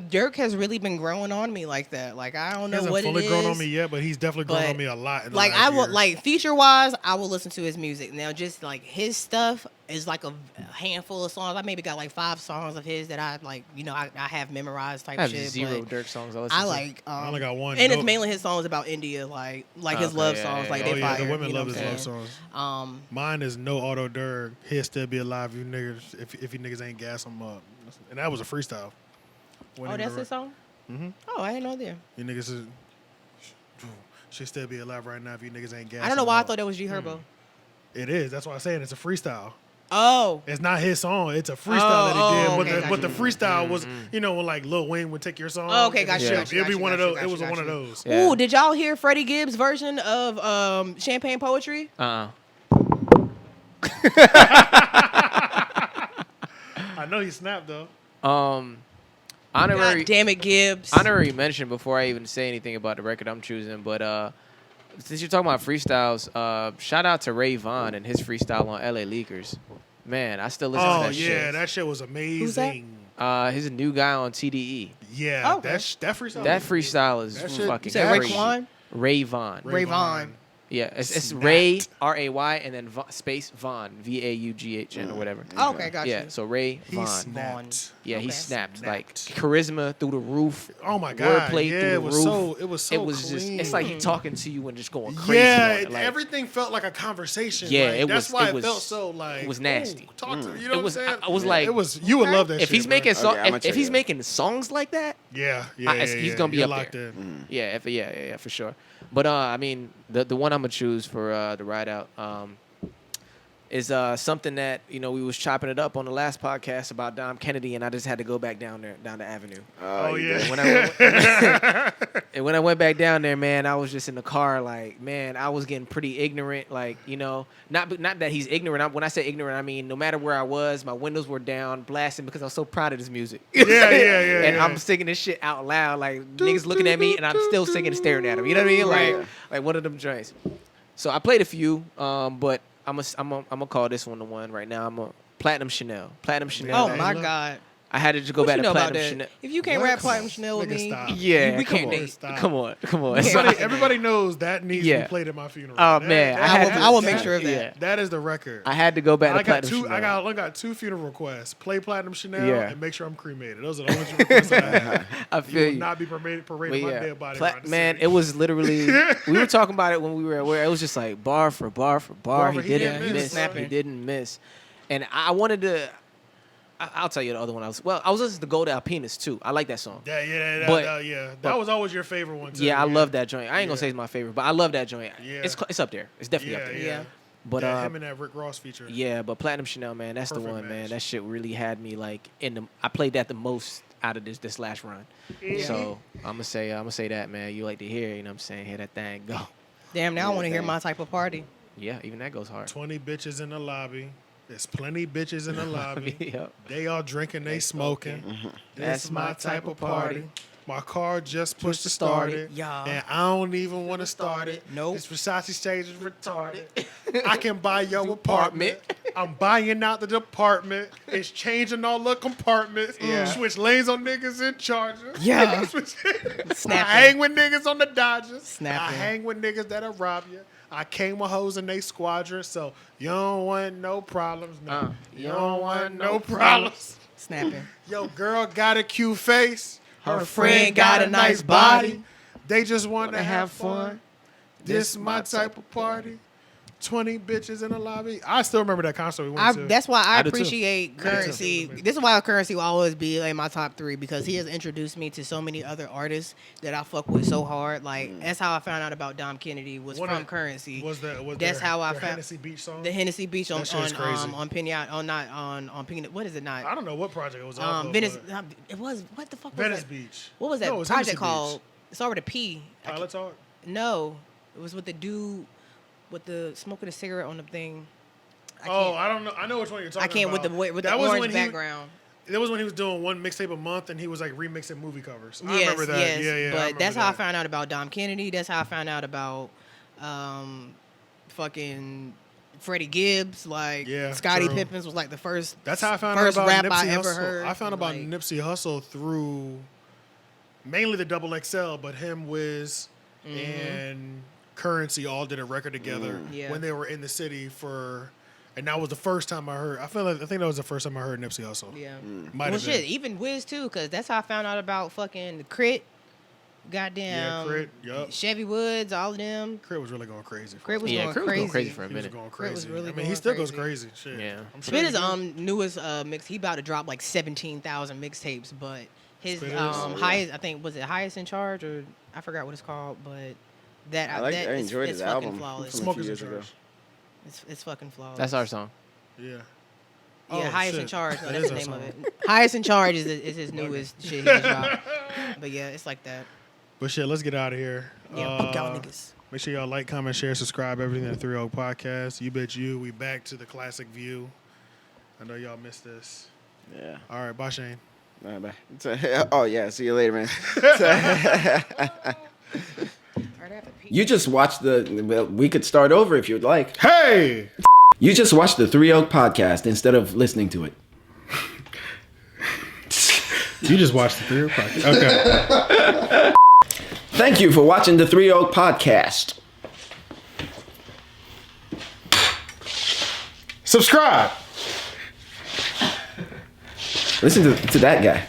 Dirk has really been growing on me like that. Like I don't He know hasn't what it fully is. grown on me yet, but he's definitely grown but, on me a lot. In the Like last I will, year. like feature wise, I will listen to his music. Now, just like his stuff is like a handful of songs. I maybe got like 5 songs of his that I like. I have memorized type I have shit. 0 but Dirk songs I listen I to. like. I only got one. and it's Nope. mainly his songs about India, like his Okay, love yeah, songs. yeah, Like yeah. they Oh yeah, fire. the women you know love what his I'm love saying? songs. Mine is no auto Dirk. He'll still be alive, you niggas. If you niggas ain't gas him up, and that was a freestyle. Oh, that's his song. Oh, I didn't know that. You niggas is, should still be alive right now if you niggas ain't gas. I don't know him why I up. thought that was G Herbo. It is. That's why I'm saying it's a freestyle. Oh. It's not his song. It's a freestyle that he did. okay, But the gotcha. freestyle was, when like Lil Wayne would take your song. Oh, okay, gotcha, It'd gotcha, be one of gotcha, those. It was gotcha, one of gotcha. those. Yeah. Ooh, did y'all hear Freddie Gibbs' version of Champagne Poetry? I know he snapped though. Honorary God damn it, Gibbs. honorary mention before I even say anything about the record I'm choosing, but since you're talking about freestyles, shout out to Ray Vaughn and his freestyle on LA Leakers. Man, I still listen to Oh that yeah, shit. that shit was amazing. He's a new guy on TDE. Yeah, Oh, okay. that freestyle. That freestyle is That shit- fucking You said crazy. Raekwon? Ray Vaughn. Ray Vaughn. Yeah, it's Ray, R-A-Y, and then space Vaughn, V-A-U-G-H-N or whatever. Okay, got Yeah, you. so Ray He Vaughn. snapped. Yeah, he Okay. snapped. Like charisma through the roof. Oh my God. Wordplay Yeah, through the it was roof. so it was so just. clean. It's like he talking to you and just going crazy. Yeah, on it. Like, everything felt like a conversation. Yeah, like, it that's was- why it it was- felt so like. it was nasty. Ooh, talk to me. You know It was- what I'm saying? I was like, it was. You would love that. if shit, he's bro. making Okay, I'ma if check he's it out. making songs like that, yeah, he's gonna be You're up locked there. in. yeah, yeah, for sure. But I mean, the one I'm gonna choose for the ride out is something that we was chopping it up on the last podcast about Dom Kennedy, and I just had to go back down the avenue. Oh you yeah. did. When I went back down there, man, I was just in the car, like, man, I was getting pretty ignorant, like, not that he's ignorant. When I say ignorant, I mean no matter where I was, my windows were down, blasting because I was so proud of this music. Yeah. And I'm singing this shit out loud, like niggas looking at me, and I'm still singing and staring at them. You know what I mean? Like one of them joints. So I played a few, but I'm gonna call this one the one right now. I'm a Platinum Chanel. Platinum Chanel. Oh my God. I had to just go What back you to know about Platinum that? Chanel. If you can't What? rap Platinum Chanel with Nigga, me, stop. Yeah, we come can't on, date. Stop. come on. Everybody knows that needs to be played at my funeral. Oh, That- man, that- I will make sure of that. Yeah. That is the record. I had to go back to I got Platinum two. Chanel. I got two funeral requests. Play Platinum Chanel Yeah. and make sure I'm cremated. Those are the only two requests I have. I You feel will you. not be parading But my yeah, dead body. Pla- around the man, city. it was literally. We were talking about it when we were at where it was just like bar for bar for bar. Bar for- He he didn't didn't miss. miss, He snapping. didn't miss. And I wanted to. I'll tell you the other one. I was listening to Gold Alpinist too. I like that song. Yeah. But- That was always your favorite one too. Yeah, I love that joint. I ain't gonna say it's my favorite, but I love that joint. Yeah. It's up there. It's definitely up there. Yeah. But That him and that Rick Ross feature. yeah, but Platinum Chanel, man, that's Perfect the one, man. match. That shit really had me like I played that the most out of this last run. So I'm gonna say that, man. You like to hear, you know what I'm saying? Hear that thing go. damn, now I want to hear my type of party. Yeah, even that goes hard. 20 bitches in the lobby. There's plenty bitches in the lobby. Yep. They all drinking, they smoking. That's my type of party. My car just pushed to start it. Yeah. And I don't even want to start it. Nope. This Versace stage is retarded. I can buy your apartment. I'm buying out the department. It's changing all the compartments. Switch lanes on niggas in Charger. Yeah. I Snapping. hang with niggas on the Dodgers. Snapping. I hang with niggas that'll rob you. I came with hoes in they squadron, so you don't want no problems. No. You don't want no problems. Snapping. Yo, girl got a cute face. Her friend got a nice body. They just want to have fun. This my type of party. 20 bitches in the lobby. I still remember that concert we went to. That's why I do too. appreciate Currency. This is why Currency will always be in my top 3 because he has introduced me to so many other artists that I fuck with so hard. Like that's how I found out about Dom Kennedy was What from a- Currency. Was That's their- how I their found Hennessy Beach song? the Hennessy Beach on That shit is crazy. Pinata on Pinata. What is it not? I don't know what project it was off of, Venice. but It was what the fuck was Venice that? Beach. What was that No, it was project Hennessy called? Beach. It started with a P. Pilot Talk? No, it was with the dude with the smoking a cigarette on the thing. I don't know. I know which one you're talking I can't about. with the That was when orange he- background. That was when he was doing one mixtape a month and he was like remixing movie covers. I Yes, remember that. yes. Yeah. But that's how I that. found out about Dom Kennedy. That's how I found out about fucking Freddie Gibbs. Like Yeah, Scottie true. Pippins was like the first. That's how I found out first about rap Nipsey I ever Hussle. heard. I found about Like, Nipsey Hussle through mainly the Double XL, but him, Wiz, and Currency all did a record together Yeah. when they were in the city for. And that was the first time I heard. I think that was the first time I heard Nipsey Hussle. Yeah. Might Well, have been. shit, even Wiz too, because that's how I found out about fucking the Crit. Goddamn. Yeah, Crit. Yup. Chevy Woods, all of them. Crit was really going crazy. Crit was Yeah, going Crit was crazy. going crazy for a He was minute. going Crit crazy. was really I mean, he going still goes crazy. crazy. Shit. Yeah. I'm sure Spit he is do. newest mix. He about to drop like 17,000 mixtapes, but his Spit is? highest, I think, was it highest in charge or I forgot what it's called, but that I like. that I is- enjoyed it's his fucking album flawless. from a Smoke few is in years ago. charge. It's fucking flawless. That's our song. Yeah. Yeah, Oh, highest in shit. charge. No, That that's is the our name of song. it. Highest in charge is his newest shit he just dropped. But yeah, it's like that. But shit, let's get out of here. Yeah, fuck y'all niggas. Make sure y'all like, comment, share, subscribe, everything at 3 Oak Podcast. You bet you. We back to the classic view. I know y'all missed this. Yeah. All right, bye, Shane. All right, bye. Oh yeah. See you later, man. You just watched well, we could start over if you'd like. Hey! You just watched the 3 Oak Podcast instead of listening to it. You just watched the 3 Oak Podcast. Okay. Thank you for watching the 3 Oak Podcast. Subscribe. Listen to that guy.